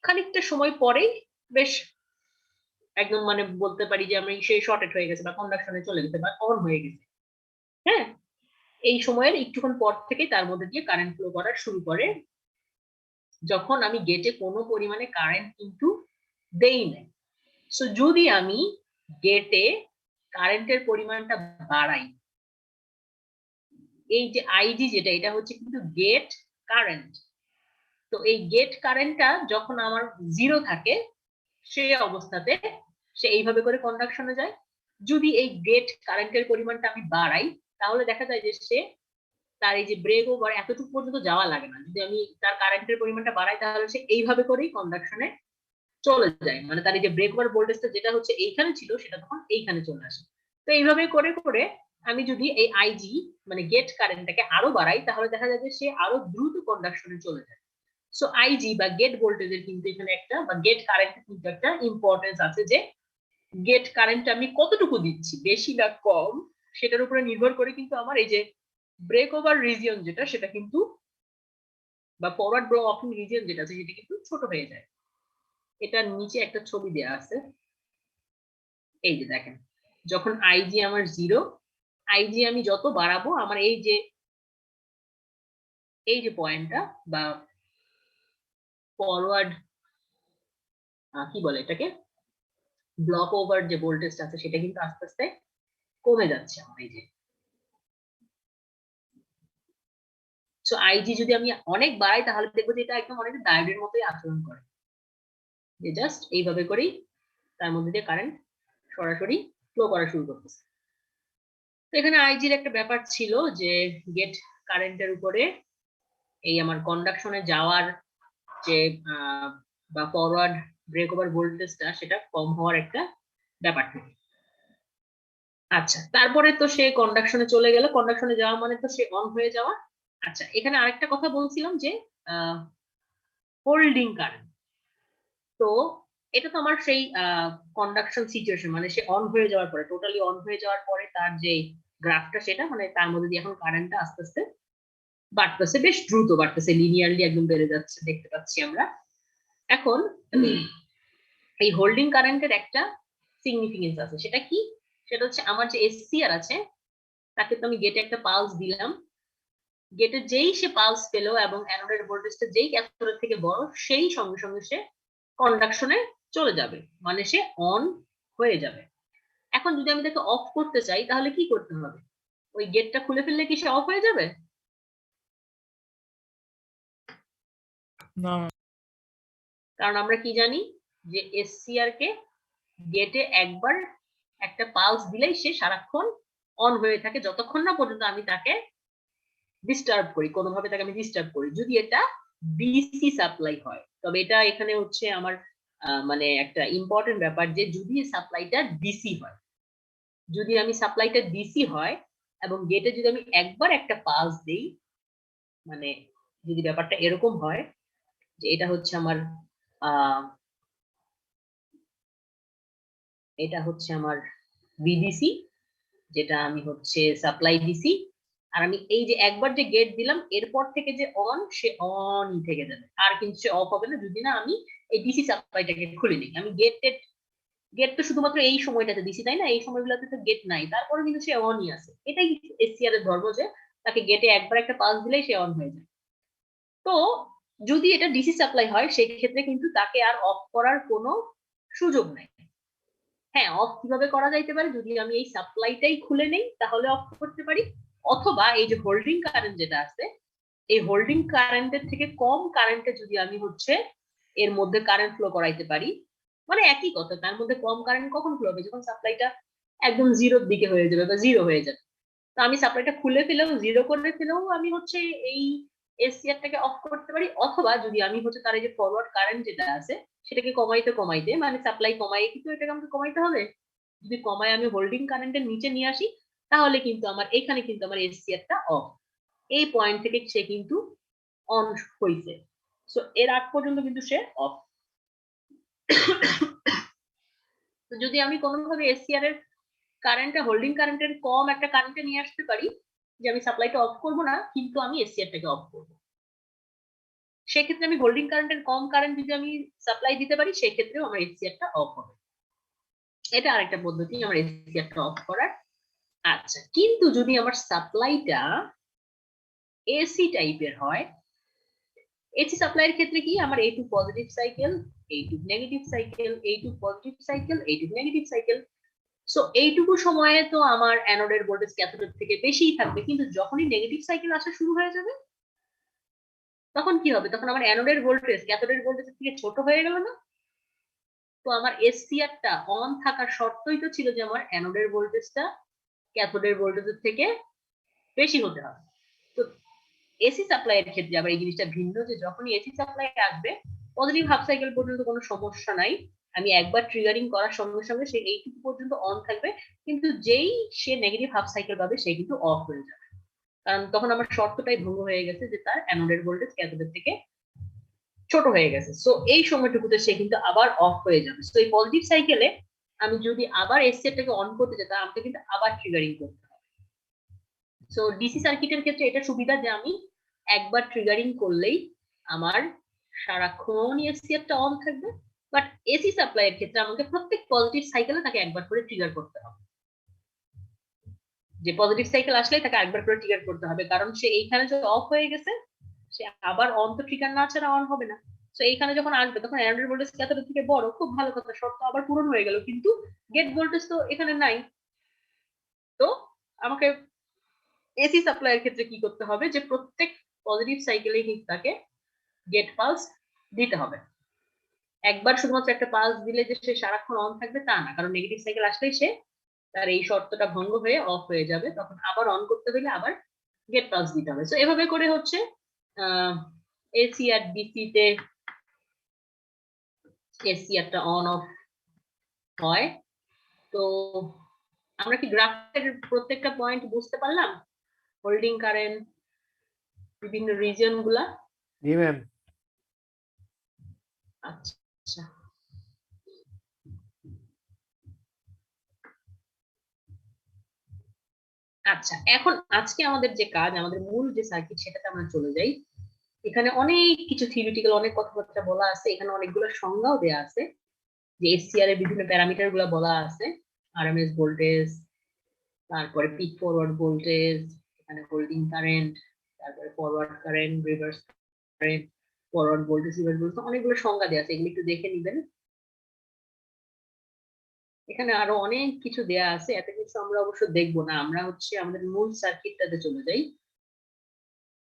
S1: খানিকটা সময় পরেই বেশ একদম মানে বলতে পারি যে আমি সেই শর্টেড হয়ে গেছে বা কন্ডাকশনে চলে গেছে বা অন হয়ে গেছে। হ্যাঁ, এই সময়ের একটুক্ষণ পর থেকে তার মধ্যে দিয়ে কারেন্ট ফ্লো করা শুরু করে, যখন আমি গেটে কোনো পরিমাণে কারেন্ট কিন্তু দেই না। সো যদি আমি গেটে কারেন্টের পরিমাণটা বাড়াই, এই যে আইজি যেটা, এটা হচ্ছে কিন্তু গেট কারেন্ট। তো এই গেট কারেন্টটা যখন আমার জিরো থাকে, সেই অবস্থাতে সে এইভাবে করে কন্ডাকশনে যায়। যদি এই গেট কারেন্টের পরিমাণটা আমি বাড়াই, তাহলে দেখা যায় যে সে তার এই যে ব্রেক ওভার এতটুকু পর্যন্ত যাওয়া লাগে না। যদি আমি তার কারেন্টের পরিমাণটা বাড়াই তাহলে সে এইভাবে করেই কন্ডাকশনে চলে যায়, মানে তার এই যে ব্রেক ওভার ভোল্টেজটা যেটা হচ্ছে এইখানে ছিল সেটা তখন এইখানে চলে আসে। তো এইভাবে করে করে আমি যদি এই আইজি মানে গেট কারেন্টটাকে আরো বাড়াই তাহলে দেখা যাবে সে আরো দ্রুত কন্ডাকশনে চলে যায়। সো আইজি বা গেট ভোল্টেজের কিন্তু এখানে একটা বা গেট কারেন্টের কিন্তু একটা ইম্পর্টেন্স আছে, যে গেট কারেন্ট আমি কতটুকু দিচ্ছি, বেশি না কম, সেটার উপরে নির্ভর করে কিন্তু আমার এই যে ব্রেক ওভার রিজিয়ন যেটা সেটা কিন্তু বা ফরওয়ার্ড ব্লকিং রিজিয়ন যেটা আছে সেটা কিন্তু ছোট হয়ে যায়। এটার নিচে একটা ছবি দেয়া আছে, এই যে দেখেন, যখন আইজি আমার 0, আইজি আমি যত বাড়াবো আমার এই যে পয়েন্টটা বা ফরওয়ার্ড কি বলে এটাকে ব্লক ওভার যে ভোল্টেজটা আছে সেটা কিন্তু আস্তে আস্তে কমে যাচ্ছে আমার এই যে। সো আইজি যদি আমি অনেক বাড়াই তাহলে দেখবো যে এটা একদম অনেক ডায়োডের মতোই আচরণ করে, যে জাস্ট এইভাবে করেই তার মধ্যে দিয়ে কারেন্ট সরাসরি ফ্লো করা শুরু করতেছে। তো এখানে আইজির একটা ব্যাপার ছিল যে গেট কারেন্টের উপরে এই আমার কন্ডাকশনে যাওয়ার যে বা ফরওয়ার্ড ব্রেক ওভার ভোল্টেজটা সেটা কম হওয়ার একটা ব্যাপার থাকে। আচ্ছা, তারপরে তো সে কন্ডাকশনে চলে গেল, কন্ডাকশনে যাওয়া মানে তো সে অন হয়ে যাওয়া। আচ্ছা, এখানে আরেকটা কথা বলছিলাম যে হোল্ডিং কারেন্ট। তো এটা তো আমার সেই কন্ডাকশন সিচুয়েশন, মানে সে অন হয়ে যাওয়ার পরে, টোটালি অন হয়ে যাওয়ার পরে তার যে গ্রাফটা সেটা মানে তার মধ্যে দিয়ে এখন কারেন্টটা আস্তে আস্তে বাড়তেছে, বেশ দ্রুত বাড়তেছে, লিনিয়ারলি একদম বেড়ে যাচ্ছে দেখতে পাচ্ছি আমরা। এখন এই হোল্ডিং কারেন্টের একটা সিগনিফিকেন্স আছে, সেটা কি? সেটা হচ্ছে আমার যে এসসিআর আছে তাকে তো আমি গেটে একটা পালস দিলাম, গেটে যেই সে পালস পেলো এবং অ্যানোডের ভোল্টেজটা যেই ক্যাথোডের থেকে বড় সেই সঙ্গে সঙ্গে সে কন্ডাকশনে চলে যাবে, মানে সে অন হয়ে যাবে। এখন যদি আমি তাকে অফ করতে চাই তাহলে কি করতে হবে? ওই গেটটা খুলে ফেললে কি সে অফ হয়ে যাবে?
S5: না,
S1: কারণ আমরা কি জানি যে এসসিআর কে গেটে একবার একটা পালস দিলেই সে সারাক্ষণ অন হয়ে থাকে, যতক্ষণ না পর্যন্ত আমি তাকে ডিস্টার্ব করি, কোনোভাবে তাকে আমি ডিস্টার্ব করি, যদি এটা ডিসি সাপ্লাই হয়। তবে এটা এখানে হচ্ছে আমার মানে একটা ইম্পর্টেন্ট ব্যাপার যে যদি সাপ্লাইটা ডিসি হয়, যদি আমি সাপ্লাইটা ডিসি হয় এবং গেটে যদি আমি একবার একটা পালস দেই, মানে যদি ব্যাপারটা এরকম হয় যে এটা হচ্ছে আমার এটা হচ্ছে আমার বিডিসি, যেটা আমি হচ্ছে সাপ্লাই দিছি, আর আমি এই যে একবার যে গেট দিলাম এরপর থেকে যে অন, সে অনই থেকে যাবে, আর কিন্তু সে অফ হবে না যদি না আমি এই ডিসি সাপ্লাইটাকে খুলে নিই। আমি গেট তো শুধুমাত্র এই সময়টাতে দিছি, তাই না? এই সময়গুলোতে তো গেট নাই, তারপরে কিন্তু সে অনই আছে। এটাই এসসিআর এর ধর্ম যে তাকে গেটে একবার একটা পালস দিলেই সে অন হয়ে যায়। তো যদি এটা ডিসি সাপ্লাই হয় সেই ক্ষেত্রে কিন্তু তাকে আর অফ করার কোনো সুযোগ নাই। হ্যাঁ, অফ কিভাবে করা যাইতে পারে? যদি আমি এই সাপ্লাইটাই খুলে নেই তাহলে অফ করতে পারি, অথবা এই যে হোল্ডিং কারেন্ট যেটা আছে এই হোল্ডিং কারেন্টের থেকে কম কারেন্টে যদি আমি হচ্ছে এর মধ্যে কারেন্ট ফ্লো করাইতে পারি, মানে একই কথা, তার মধ্যে কম কারেন্ট কখন ফ্লো হবে? যখন সাপ্লাইটা একদম জিরোর দিকে হয়ে যাবে বা জিরো হয়ে যাবে। তো আমি সাপ্লাইটা খুলে ফেলেও জিরো করে ফেলেও আমি হচ্ছে এই এসসিআরটাকে অফ করতে পারি, অথবা যদি আমি হচ্ছে তার এই যে ফরওয়ার্ড কারেন্ট যেটা আছে সেটাকে কমাইতে কমাইতে, মানে সাপ্লাই কমাই কিন্তু এটাকে আমাকে কমাইতে হবে, যদি কমায় আমি হোল্ডিং কারেন্টের নিচে নিয়ে আসি তাহলে কিন্তু আমার এখানে কিন্তু আমার এসসিআরটা অফ, এই পয়েন্ট থেকে সে কিন্তু অন হইছে। সো এর আগ পর্যন্ত কিন্তু সে অফ। তো যদি আমি কোনোভাবে এসসিআর এর কারেন্টটা হোল্ডিং কারেন্টের কম একটা কারেন্টে নিয়ে আসতে পারি, যে আমি সাপ্লাইটা অফ করব না কিন্তু আমি এসসিআরটাকে অফ করব, সেক্ষেত্রে আমি হোল্ডিং কারেন্টের কম কারেন্ট যদি আমি সাপ্লাই দিতে পারি সেক্ষেত্রেও আমার এসসিআরটা অফ হবে। এটা আরেকটা পদ্ধতি আমার এসসিআরটা অফ করার। আচ্ছা, কিন্তু যদি আমার সাপ্লাইটা এসি টাইপের হয়, এসি সাপ্লাইয়ের ক্ষেত্রে কি আমার A2 positive cycle, A2 negative cycle, A2 positive cycle, A2 negative cycle. So এইটুকু সময়ে তো আমার অ্যানোডের ভোল্টেজ ক্যাথোডের থেকে বেশিই থাকবে, কিন্তু যখনই নেগেটিভ সাইকেল আসা শুরু হয়ে যাবে তখন কি হবে? তখন আমার অ্যানোডের ভোল্টেজ ক্যাথোডের ভোল্টেজের থেকে ছোট হয়ে গেল না? তো আমার এসসিআরটা অন থাকার শর্তই তো ছিল যে আমার অ্যানোডের ভোল্টেজটা ক্যাথোডের ভোল্টেজের থেকে বেশি হতে হবে। তো এসি সাপ্লাই এর ক্ষেত্রে আবার এই জিনিসটা ভিন্ন, যে যখনই এসি সাপ্লাই আসবে পজিটিভ হাফ সাইকেল পর্যন্ত কোনো সমস্যা নাই, আমি একবার ট্রিগারিং করার সঙ্গে সঙ্গে সে এইটুকু পর্যন্ত অন থাকবে, কিন্তু যেই সে নেগেটিভ হাফ সাইকেল পাবে সে কিন্তু অফ হয়ে যাবে, কারণ তখন আমার শর্তটাই ভঙ্গ হয়ে গেছে যে তার অ্যানোডের ভোল্টেজ ক্যাথোডের থেকে ছোট হয়ে গেছে। সো এই সময়টুকুতে সে কিন্তু আবার অফ হয়ে যাবে। সো এই পজিটিভ সাইকেলে আমি যদি আবার এসিটাকে অন করতে চাই তাহলে আমাকে কিন্তু আবার ট্রিগারিং করতে হবে। সো ডিসি সার্কিটের ক্ষেত্রে এটা সুবিধা যে আমি একবার ট্রিগারিং করলেই আমার সারাক্ষণ এসিটা অন থাকবে, বাট এসি সাপ্লাই এর ক্ষেত্রে আমাকে প্রত্যেক পজিটিভ সাইকেলে তাকে একবার করে ট্রিগার করতে হবে, যে পজিটিভ সাইকেল আসলেই তাকে একবার করে ট্রিগার করতে হবে, কারণ সে এইখানে যে অফ হয়ে গেছে সে আবার অন তো ট্রিগার না ছাড়া অন হবে না। তো এইখানে যখন আসবে তখন অ্যানোডের ভোল্টেজ ক্যাথোডের থেকে বড়, খুব ভালো কথা, শর্ত আবার পূরণ হয়ে গেল, কিন্তু গেট ভোল্টেজ তো এখানে নাই। তো আমাকে এসি সাপ্লাইয়ের ক্ষেত্রে কি করতে হবে, যে প্রত্যেক পজিটিভ সাইকেলে কিন্তু তাকে গেট পালস দিতে হবে। একবার শুধুমাত্র একটা পালস দিলে যে সে সারাক্ষণ অন থাকবে তা না, কারণ নেগেটিভ সাইকেল আসলেই সে তার এই শর্তটা ভঙ্গ হয়ে অফ হয়ে যাবে, তখন আবার অন করতে হলে আবার গেট পালস দিতে হবে। তো এভাবে করে হচ্ছে এসি আর ডিসি তে এসি একটা অন অফ হয়। তো আমরা কি গ্রাফের প্রত্যেকটা পয়েন্ট বুঝতে পারলাম? হোল্ডিং কারেন্ট, বিভিন্ন রিজন গুলা?
S3: জি ম্যাম।
S1: আচ্ছা, আচ্ছা এখন আজকে আমাদের যে কাজ, আমাদের মূল যে সার্কিট সেটাতে আমরা চলে যাই। এখানে অনেক কিছু থিওরিটিক্যাল অনেক কথাবার্তা বলা আছে, এখানে অনেকগুলো সংজ্ঞাও দেয়া আছে, যে এসসিআর এর বিভিন্ন প্যারামিটার গুলো বলা আছে, আরএমএস ভোল্টেজ, তারপরে পিক ফরওয়ার্ড ভোল্টেজ, এখানে হোল্ডিং কারেন্ট, তারপরে forward current, reverse current, forward voltage, reverse voltage, অনেকগুলো সংজ্ঞা দেয়া আছে, এগুলো একটু দেখে নিবেন। এখানে আরো অনেক কিছু দেয়া আছে, এত কিছু আমরা অবশ্য দেখবো না, আমরা হচ্ছে আমাদের মূল সার্কিটটাতে চলে যাই।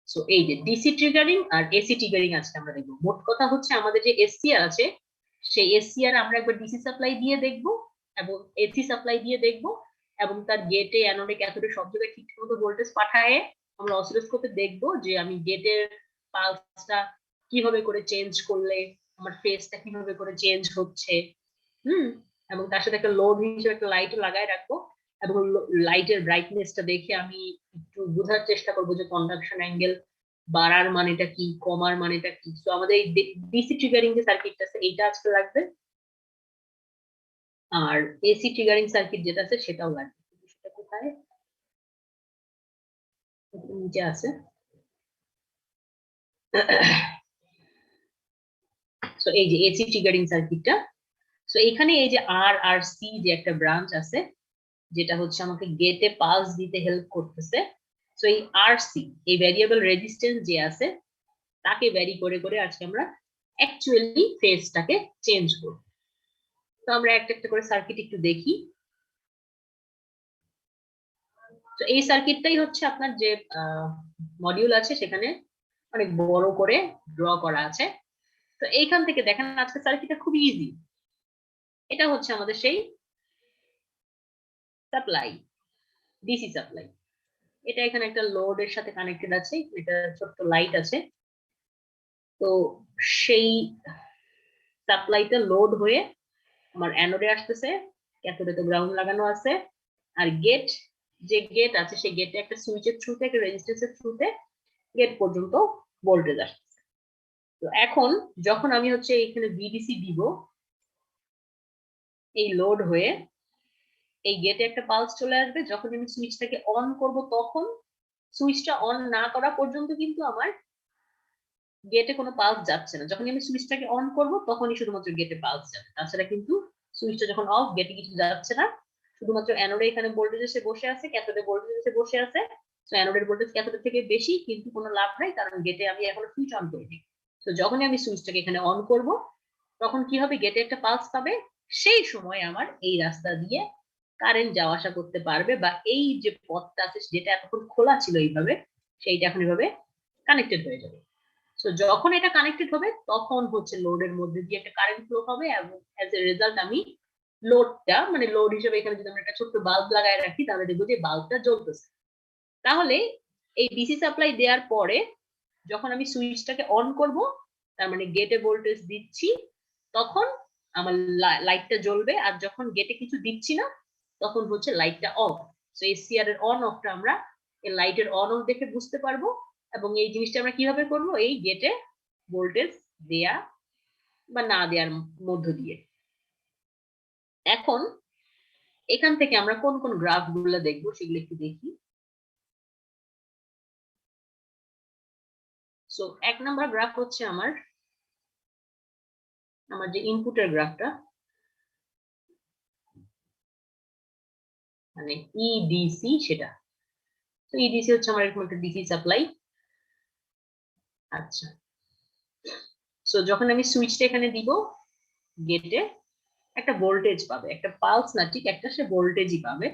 S1: সো এই যে ডিসি ট্রিগারিং আর এসি ট্রিগারিং আজকে আমরা দেখবো। মোট কথা হচ্ছে আমাদের যে এসসিআর আছে সেই এসসিআর আমরা একবার ডিসি সাপ্লাই দিয়ে দেখবো এবং এসি সাপ্লাই দিয়ে দেখবো, এবং তার গেটে অ্যানোডে ক্যাথোডে সব জায়গায় ঠিকঠাক মতো ভোল্টেজ পাঠায় আমরা অসিলোস্কোপে দেখবো যে আমি গেটের পালসটা কিভাবে করে চেঞ্জ করলে আমার ফেজটা কিভাবে করে চেঞ্জ হচ্ছে। এবং তার সাথে একটা লোড হিসেবে একটা লাইটও লাগায় রাখবো, এবং লাইটের ব্রাইটনেসটা দেখে আমি একটু বোঝার চেষ্টা করবো যে কন্ডাকশন অ্যাঙ্গেল বাড়ার মানেটা কি, কমার মানেটা কি। তো আমাদের এই ডিসি ট্রিগারিং যে সার্কিটটা আছে এইটা আজকে লাগবে, আর এসি ট্রিগারিং সার্কিট যেটা আছে সেটাও লাগবে। সেটা কোথায়? নিচে আছে। তো এই যে এসি ট্রিগারিং সার্কিটটা, তো এখানে এই যে আর আর সি যে একটা ব্রাঞ্চ আছে যেটা হচ্ছে আমাকে গেটে পালস দিতে হেল্প করতেছে। তো এই আরসি, এই ভ্যারিয়েবল রেজিস্ট্যান্স যে আছে তাকে ভ্যারি করে করে আজকে আমরা অ্যাকচুয়ালি ফেজটাকে চেঞ্জ করব। তো আমরা একটা একটা করে সার্কিট একটু দেখি। তো এই সার্কিটটাই হচ্ছে আপনার যে মডিউল আছে সেখানে অনেক বড় করে ড্র করা আছে। তো এইখান থেকে দেখেন আজকে সার্কিটটা খুব ইজি। এটা হচ্ছে আমাদের সেই সাপ্লাই, ডিসি সাপ্লাই। এটা এখানে একটা লোডের সাথে কানেক্টেড আছে, এটা ছোট্ট লাইট আছে। তো সেই সাপ্লাইটা লোড হয়ে আমার অ্যানোডে আসতেছে, ক্যাথোডে তো গ্রাউন্ড লাগানো আছে, আর গেট, যে গেট আছে সেই গেটে একটা সুইচের থ্রুতে, একটা রেজিস্ট্যান্সের থ্রুতে গেট পর্যন্ত ভোল্টেজ আসতেছে। তো এখন যখন আমি হচ্ছে এখানে ভিডিসি দিব, এই লোড হয়ে এই গেটে একটা পালস চলে আসবে, যখন আমি সুইচটাকে অন করব তখন সুইচটা অন না করা পর্যন্ত কিন্তু আমার গেটে কোনো পালস যাচ্ছে না। যখন আমি সুইচটাকে অন করব তখনই শুধুমাত্র গেটে পালস যাবে, তাছাড়া কিন্তু সুইচটা যখন অফ গেটে কিছু যাচ্ছে না। শুধুমাত্র অ্যানোডে এখানে ভোল্টেজ এসে বসে আছে, ক্যাথোডে ভোল্টেজ এসে বসে আছে। তো অ্যানোডের ভোল্টেজ ক্যাথোডের থেকে বেশি, কিন্তু কোনো লাভ নাই কারণ গেটে আমি এখনো সুইচ অন করিনি। তো যখনই আমি সুইচটাকে এখানে অন করব তখন কি হবে, গেটে একটা পালস পাবে, সেই সময় আমার এই রাস্তা দিয়ে কারেন্ট যাওয়া আসা করতে পারবে, বা এই যে পথটা আছে যেটা এতক্ষণ খোলা ছিল এইভাবে, সেইটা এখন এভাবে কানেক্টেড হয়ে যাবে। তো যখন এটা কানেক্টেড হবে তখন হচ্ছে লোডের মধ্যে দিয়ে একটা কারেন্ট ফ্লো হবে, এবং অ্যাজ এ রেজাল্ট আমি লোডটা, মানে লোড হিসেবে এখানে যদি আমরা একটা ছোট্ট বাল্ব লাগায় রাখি তাহলে দেখবো যে বাল্বটা জ্বলতেছে। তাহলে এই ডিসি সাপ্লাই দেওয়ার পরে যখন আমি সুইচটাকে অন করব, তার মানে গেটে ভোল্টেজ দিচ্ছি, তখন আমার লাইটটা জ্বলবে, আর যখন গেটে কিছু দিচ্ছি না তখন হচ্ছে লাইটটা অফ। সো এসসিআর এর অন অফটা আমরা এই লাইটের অন অফ দেখে বুঝতে পারবো। এবং এই জিনিসটা আমরা কিভাবে করব, এই গেটে ভোল্টেজ দেয়া বা না দেওয়ার মধ্য দিয়ে। এখন এখান থেকে আমরা কোন কোন গ্রাফ গুলো দেখবো সেগুলো একটু দেখি। সো 1 নাম্বার গ্রাফ হচ্ছে আমার যে ইনপুটের গ্রাফটা, মানে ইডিসি, সেটা। তো ইডিসি হচ্ছে আমার এরকম একটা ডিসি সাপ্লাই। আচ্ছা, সো যখন আমি সুইচটা এখানে দিব, গেটে একটা ভোল্টেজ পাবে, একটা পালস না, ঠিক একটা সে ভোল্টেজই পাবে।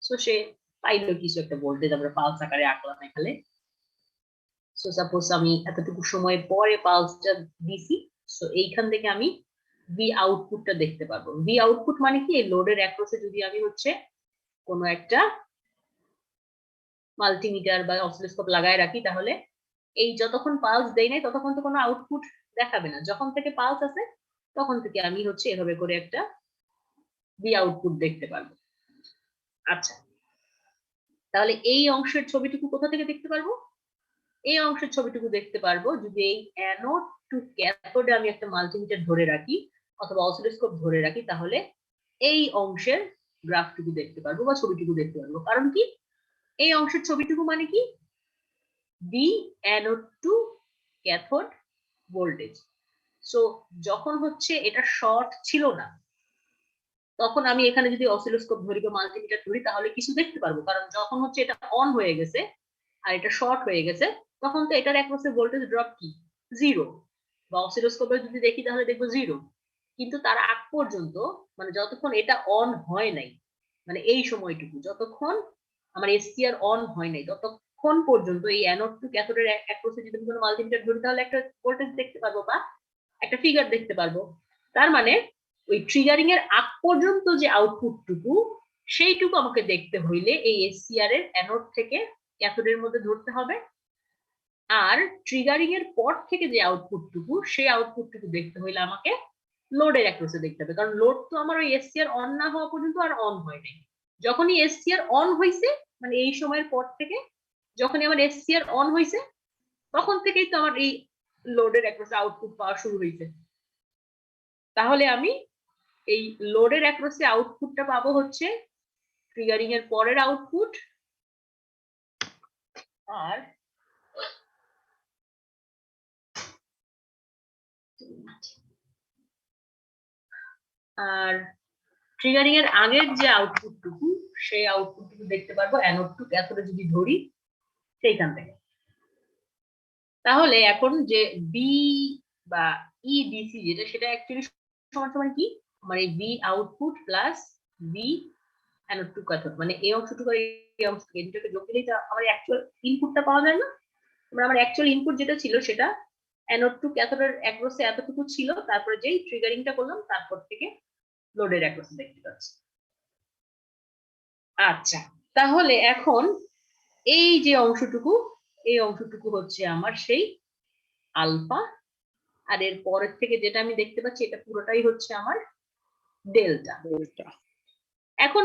S1: সো সে পাইলো কিছু একটা ভোল্টেজ, আমরা পালস আকারে আঁকলাম এখানে। সো সাপোজ আমি এতটুকু সময় পরে পালসটা দিছি, সো এইখান থেকে আমি ভি আউটপুটটা দেখতে পারবো। ভি আউটপুট মানে কি, এই লোডের অ্যাক্রসে যদি আমি হচ্ছে কোনো একটা মাল্টিমিটার বা অসিলোস্কোপ লাগায় রাখি, তাহলে এই যতক্ষণ পালস দেই নাই ততক্ষণ তো কোনো আউটপুট দেখাবে না। যখন থেকে পালস আছে তখন থেকে আমি হচ্ছে এভাবে করে একটা ভি আউটপুট দেখতে পারবো। আচ্ছা, তাহলে এই অংশের ছবিটুকু কোথা থেকে দেখতে পারবো? এই অংশের ছবিটুকু দেখতে পারবো যদি এই অ্যানোড টু ক্যাথোডে আমি একটা মাল্টিমিটার ধরে রাখি অথবা অসিলোস্কোপ ধরে রাখি, তাহলে এই অংশের গ্রাফটুকু দেখতে পারবো বা ছবিটুকু দেখতে পারবো। কারণ কি, এই অংশের ছবিটুকু মানে কি, the anode to cathode voltage. So যখন হচ্ছে এটা শর্ট ছিল না, তখন আমি এখানে যদি অসিলোস্কোপ ধরি বা মাল্টিমিটার ধরি তাহলে কিছু দেখতে পারবো। কারণ যখন হচ্ছে এটা অন হয়ে গেছে আর এটা শর্ট হয়ে গেছে, তখন তো এটার একমাত্র ভোল্টেজ ড্রপ কি, জিরো। বা অসিলোস্কোপে যদি দেখি তাহলে দেখবো জিরো। কিন্তু তার আগ পর্যন্ত, মানে যতক্ষণ এটা অন হয় নাই, মানে এই সময়টুকু যতক্ষণ আমার এসসিআর অন হয় নাই, ততক্ষণ পর্যন্ত এই অ্যানোড টু ক্যাথোডের অ্যাক্রসে যদি কোনো মাল্টিমিটার ধরি তাহলে একটা ভোল্টেজ দেখতে পারবো বা একটা ফিগার দেখতে পারবো। তার মানে ওই ট্রিগারিং এর আগ পর্যন্ত যে আউটপুটটুকু, সেইটুকু আমাকে দেখতে হইলে এই এসসিআর এর অ্যানোড থেকে ক্যাথোডের মধ্যে ধরতে হবে। আর ট্রিগারিং এর পর থেকে যে আউটপুটটুকু, সেই আউটপুটটুকু দেখতে হইলে আমাকে লোডের অ্যাক্রসে দেখতে হবে। কারণ লোড তো আমার ওই এসসিআর অন না হওয়া পর্যন্ত আর অন হয় নাই। যখনই এসসিআর অন হয়েছে, মানে এই সময়ের পর থেকে যখনই আমার এসসিআর অন হয়েছে, তখন থেকেই তো আমার এই লোডের অ্যাক্রসে আউটপুট পাওয়া শুরু হয়েছে। তাহলে আমি এই লোডের অ্যাক্রসে আউটপুটটা পাবো হচ্ছে ট্রিগারিং এর পরের আউটপুট, আর ট্রিগারিং এর আগের যে আউটপুটটুকু, সেই আউটপুটটুকু দেখতে পারবো অ্যানোড টু ক্যাথোডে যদি ধরি সেইখান থেকে। তাহলে এখন যে বি বা ইডিসি যেটা, সেটা অ্যাকচুয়ালি সমান সমান কি, আমার এই B output plus B anode to cathode, মানে এই অংশটুকু আর এই অংশটুকু এই দুটোকে যোগ দিলেই তো আমার অ্যাকচুয়াল ইনপুটটা পাওয়া যায় না। আমার অ্যাকচুয়াল ইনপুট যেটা ছিল সেটা অ্যানোড টু ক্যাথোডের অ্যাক্রসে এতটুকু ছিল, তারপরে যেই ট্রিগারিংটা করলাম তারপর থেকে লোডের অ্যাক্রসে দেখতে পাচ্ছি। আচ্ছা, তাহলে এখন এই যে অংশটুকু, এই অংশটুকু হচ্ছে আমার সেই আলফা, আর এর পরের থেকে যেটা আমি দেখতে পাচ্ছি এটা পুরোটাই হচ্ছে আমার ডেল্টা। এখন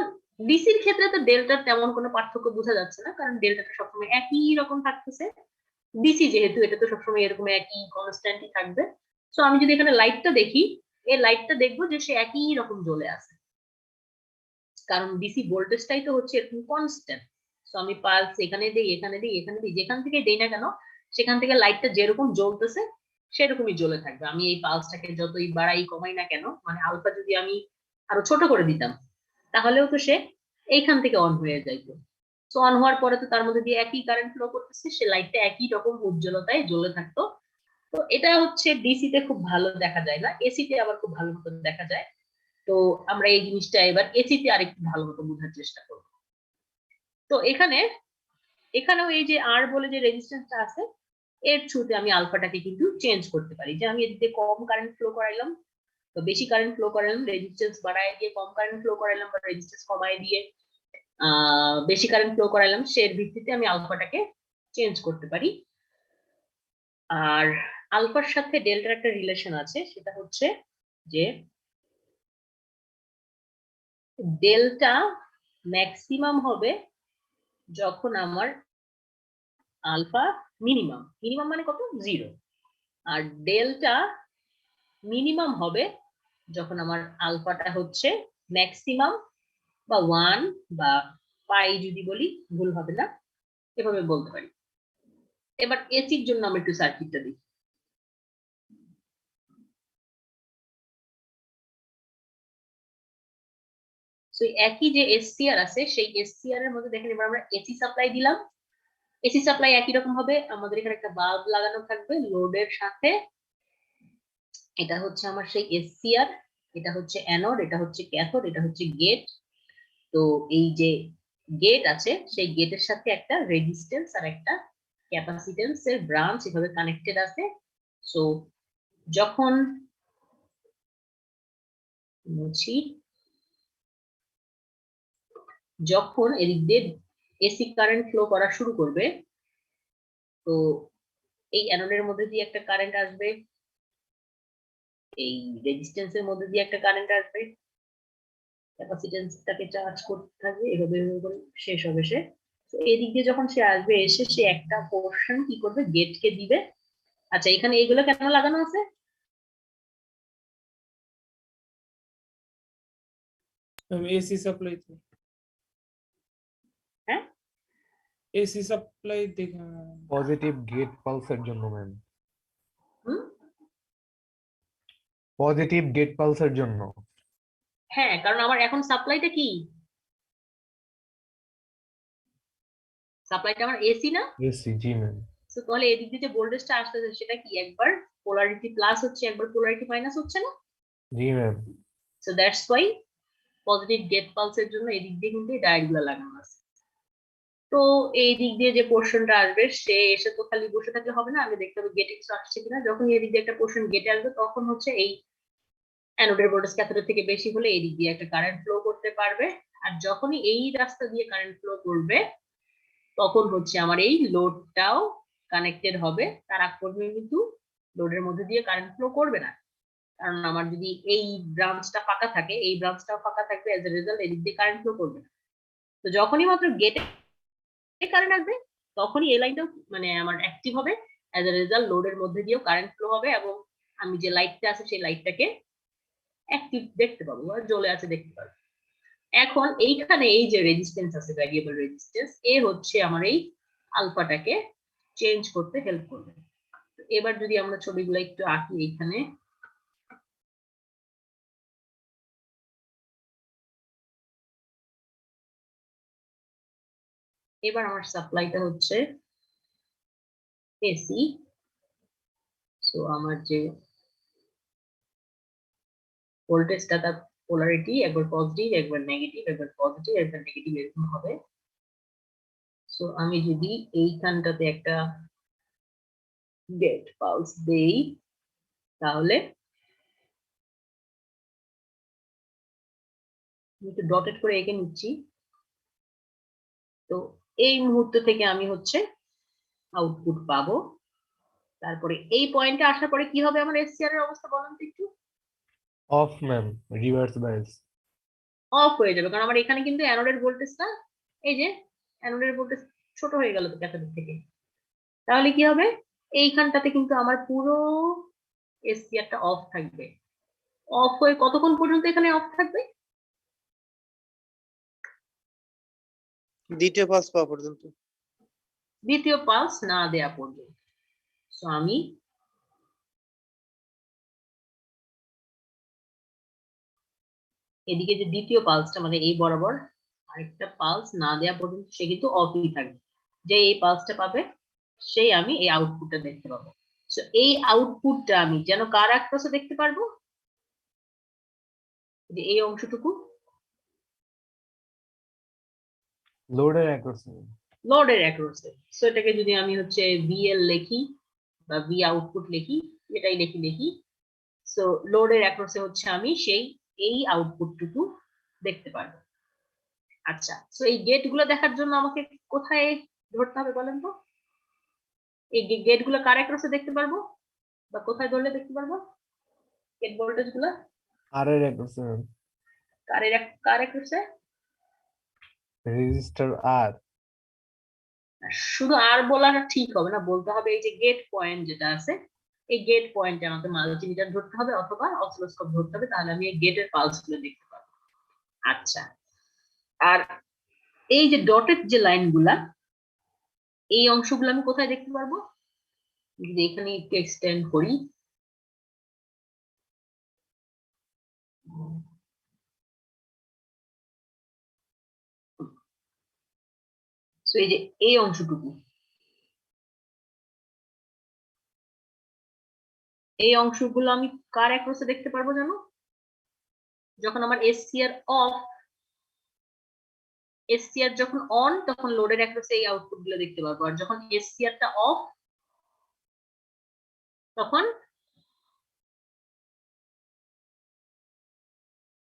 S1: ডিসির ক্ষেত্রে তো ডেল্টার তেমন কোনো পার্থক্য বোঝা যাচ্ছে না, কারণ ডেল্টাটা সবসময় একই রকম থাকতেছে। ডিসি যেহেতু, এটা তো সবসময় এরকম একই কনস্ট্যান্টই থাকবে। সো আমি যদি এখানে লাইটটা দেখি, এই লাইটটা দেখবো যে সে একই রকম জ্বলে আছে, কারণ ডিসি ভোল্টেজটাই তো হচ্ছে এরকম কনস্ট্যান্ট। সো আমি পালস এখানে দিই, এখানে দিই, এখানে দিই, যেখান থেকে দেই না কেন সেখান থেকে লাইটটা যেরকম জ্বলতেছে সেরকমই জ্বলে থাকবে। আমি এই পালসটাকে যতই বাড়াই কমাই না কেন, মানে আলফা যদি আমি আরো ছোট করে দিতাম তাহলেও তো সে এইখান থেকে অন হয়ে যাইতো। সো অন হওয়ার পরে তো তার মধ্যে দিয়ে একই কারেন্ট ফ্লো করতেছে, সে লাইটটা একই রকম উজ্জ্বলতায় জ্বলে থাকতো। তো এটা হচ্ছে ডিসি তে খুব ভালো দেখা যায় না, এসি তে আবার খুব ভালো মতো দেখা যায়। তো আমরা এই জিনিসটা এবার এসি তে আরেকটু ভালো মতো বোঝার চেষ্টা করব। তো এখানেও এই যে আর বলে যে রেজিস্ট্যান্সটা আছে, এর থ্রুতে আমি আলফাটাকে কিন্তু চেঞ্জ করতে পারি। যে আমি এদিকে কম কারেন্ট ফ্লো করাইলাম, তো বেশি কারেন্ট ফ্লো করাইলাম, রেজিস্ট্যান্স বাড়ায় দিয়ে কম কারেন্ট ফ্লো করাইলাম, বা রেজিস্ট্যান্স কমায় দিয়ে বেশি কারেন্ট ফ্লো করাইলাম, সের ভিত্তিতে আমি আলফাটাকে চেঞ্জ করতে পারি। আর আলফার সাথে ডেল্টার একটা রিলেশন আছে, সেটা হচ্ছে যে ডেল্টা ম্যাক্সিমাম হবে যখন আমার আলফা মিনিমাম, মিনিমাম মানে কত, 0। আর ডেল্টা মিনিমাম হবে যখন আমার আলফাটা হচ্ছে ম্যাক্সিমাম বা 1 বা পাই, যদি বলি ভুল হবে না, এভাবে বলতে পারি। এবার এসির জন্য আমরা একটু সার্কিটটা দিই। সো একই যে এসসিআর আছে, সেই এসসিআর এর মধ্যে দেখেন এবার আমরা এসি সাপ্লাই দিলাম। এসি সাপ্লাই একই রকম হবে, আমাদের এখানে একটা বাল্ব লাগানো থাকবে লোডের সাথে। এটা হচ্ছে আমার সেই এসসিআর, এটা হচ্ছে অ্যানোড, এটা হচ্ছে ক্যাথোড, এটা হচ্ছে গেট। তো এই যে গেট আছে, সেই গেটের সাথে একটা রেজিস্ট্যান্স আর একটা ক্যাপাসিট্যান্স এর ব্রাঞ্চ এভাবে কানেক্টেড আছে। সো যখন যখন এদিক দিয়ে এসি কারেন্ট ফ্লো করা শুরু করবে, তো এই অ্যানোডের মধ্যে দিয়ে একটা কারেন্ট আসবে, এই রেজিস্ট্যান্সের মধ্যে দিয়ে একটা কারেন্ট আসবে, ক্যাপাসিট্যান্সটাকে চার্জ করতে থাকবে, এভাবে এভাবে করে শেষ হবে সে। তো এদিক দিয়ে যখন সে আসবে, এসে সে একটা পোর্শন কি করবে, গেটকে দিবে। আচ্ছা, এখানে এইগুলো কেন লাগানো আছে?
S5: এসি সাপ্লাই তো,
S1: হ্যাঁ,
S5: এসি সাপ্লাই দেখে
S3: পজিটিভ গেট পালসের জন্য ম্যাম,
S1: হুম,
S3: পজিটিভ গেট পালসের জন্য।
S1: হ্যাঁ, কারণ আমার এখন সাপ্লাইটা কি, সাপ্লাইটা আমার এসি না।
S3: এসি, জি ম্যাম।
S1: তো তাহলে এদিক দিয়ে যে ভোল্টেজটা আসতেছে সেটা কি, একবার পোলারিটি প্লাস হচ্ছে, একবার পোলারিটি মাইনাস হচ্ছে না।
S3: জি ma'am.
S1: So that's why positive gate পালসের জন্য এদিক দিয়ে কিন্তু ডায়োড গুলো লাগানো আছে। তো এই দিক দিয়ে যে পোর্শনটা আসবে, সে এসে তো খালি বসে থাকলে হবে না, আগে দেখতে হবে গেটে কিছু আসছে কিনা। যখন এই দিক দিয়ে একটা পোর্শন গেটে আসবে, তখন হচ্ছে এই অ্যানোডের ভোল্টেজ ক্যাথোডের থেকে বেশি হলে এই দিক দিয়ে একটা কারেন্ট ফ্লো করতে পারবে। আর যখনই এই রাস্তা দিয়ে কারেন্ট ফ্লো করবে, তখন হচ্ছে আমার এই লোডটাও কানেক্টেড হবে। তার আগ পর্যন্ত কিন্তু লোডের মধ্যে দিয়ে কারেন্ট ফ্লো করবে না, কারণ আমার যদি এই ব্রাঞ্চটা ফাঁকা থাকে, এই ব্রাঞ্চটাও ফাঁকা থাকবে, এজ এ রেজাল্ট এদিক দিয়ে কারেন্ট ফ্লো করবে না। তো যখনই মাত্র গেটে কারেন্ট আসবে, তখনই এই লাইনটাও মানে আমার অ্যাক্টিভ হবে, এজ এ রেজাল্ট লোডের মধ্যে দিয়েও কারেন্ট ফ্লো হবে, এবং আমি যে লাইটটা আছে সেই লাইটটাকে অ্যাক্টিভ দেখতে পাবো, আর জ্বলে আছে দেখতে পাবো। এখন এইখানে এই যে রেজিস্ট্যান্স আছে, ভ্যারিয়েবল রেজিস্ট্যান্স, এ হচ্ছে আমার এই আলফাটাকে চেঞ্জ করতে হেল্প করবে। এবার যদি আমরা ছবিগুলো একটু আঁকি, এইখানে এবার আমার সাপ্লাইটা হচ্ছে এসি। সো আমার যে ভোল্টেজটা, তার পোলারিটি একবার পজিটিভ, একবার নেগেটিভ, একবার পজিটিভ, একবার নেগেটিভ, এরকম হবে। সো আমি যদি এইখানটাতে একটা গেট পালস দেই, তাহলে একটু ডটেড করে এঁকে নিচ্ছি। তো এই মুহূর্ত থেকে আমি হচ্ছে আউটপুট পাবো। তারপরে এই পয়েন্টে আসার পরে কি হবে আমার এসসিআর এর অবস্থা, বলেন তো একটু।
S3: Off ma'am, reverse bias.
S1: Off হয়ে যাবে, কারণ আমার এখানে কিন্তু অ্যানোডের ভোল্টেজটা, এই যে অ্যানোডের ভোল্টেজ ছোট হয়ে গেল তো ক্যাথোডের থেকে। তাহলে কি হবে, এইখানটাতে কিন্তু আমার পুরো এসসিআরটা অফ থাকবে। অফ হয়ে কতক্ষণ পর্যন্ত এখানে অফ থাকবে?
S2: দ্বিতীয় পালস পাওয়া পর্যন্ত।
S1: দ্বিতীয় পালস না দেয়া পর্যন্ত। সো আমি এদিকে যে দ্বিতীয় পালসটা, মানে এই বরাবর আরেকটা পালস না দেয়া পর্যন্ত সে কিন্তু অফই থাকবে। যে এই পালসটা পাবে, সেই আমি এই আউটপুটটা দেখতে পাবো। সো এই আউটপুটটা আমি যেন কার অ্যাক্রসে দেখতে পারবো, যে এই অংশটুকু
S3: লোডের অ্যাক্রসে।
S1: লোডের অ্যাক্রসে। সো এটাকে যদি আমি হচ্ছে ভিএল লিখি বা ভি আউটপুট লিখি, এটাই লিখি। সো লোডের অ্যাক্রসে হচ্ছে আমি সেই এই আউটপুটটুকু দেখতে পারবো। আচ্ছা, সো এই গেট গুলো দেখার জন্য আমাকে কোথায় ধরতে হবে বলেন তো? এই গেট গুলো কার অ্যাক্রসে দেখতে পারবো বা কোথায় ধরলে দেখতে পারবো গেট ভোল্টেজ গুলো
S3: R এর across এ ম্যাম
S1: কার অ্যাক্রসে
S3: রেজিস্টার R
S1: শুধু আর বলাটা ঠিক হবে না, বলতে হবে এই যে গেট পয়েন্ট যেটা আছে এই গেট পয়েন্টে আমাকে মাল্টিমিটার ধরতে হবে অথবা অসিলোস্কোপ ধরতে হবে, তাহলে আমি এই গেটের পালস গুলো দেখতে পারবো। আচ্ছা, আর এই যে ডটেড যে লাইনগুলা এই অংশগুলো আমি কোথায় দেখতে পারবো, যদি এখানে একটু এক্সটেন্ড করি, তো এই যে এই অংশটুকু, এই অংশগুলো আমি কার অ্যাক্রসে দেখতে পারবো জানো, যখন আমার এসসিআর অফ, এসসিআর যখন অন তখন লোডের অ্যাক্রসে এই আউটপুট গুলো দেখতে পারবো, আর যখন এসসিআরটা অফ তখন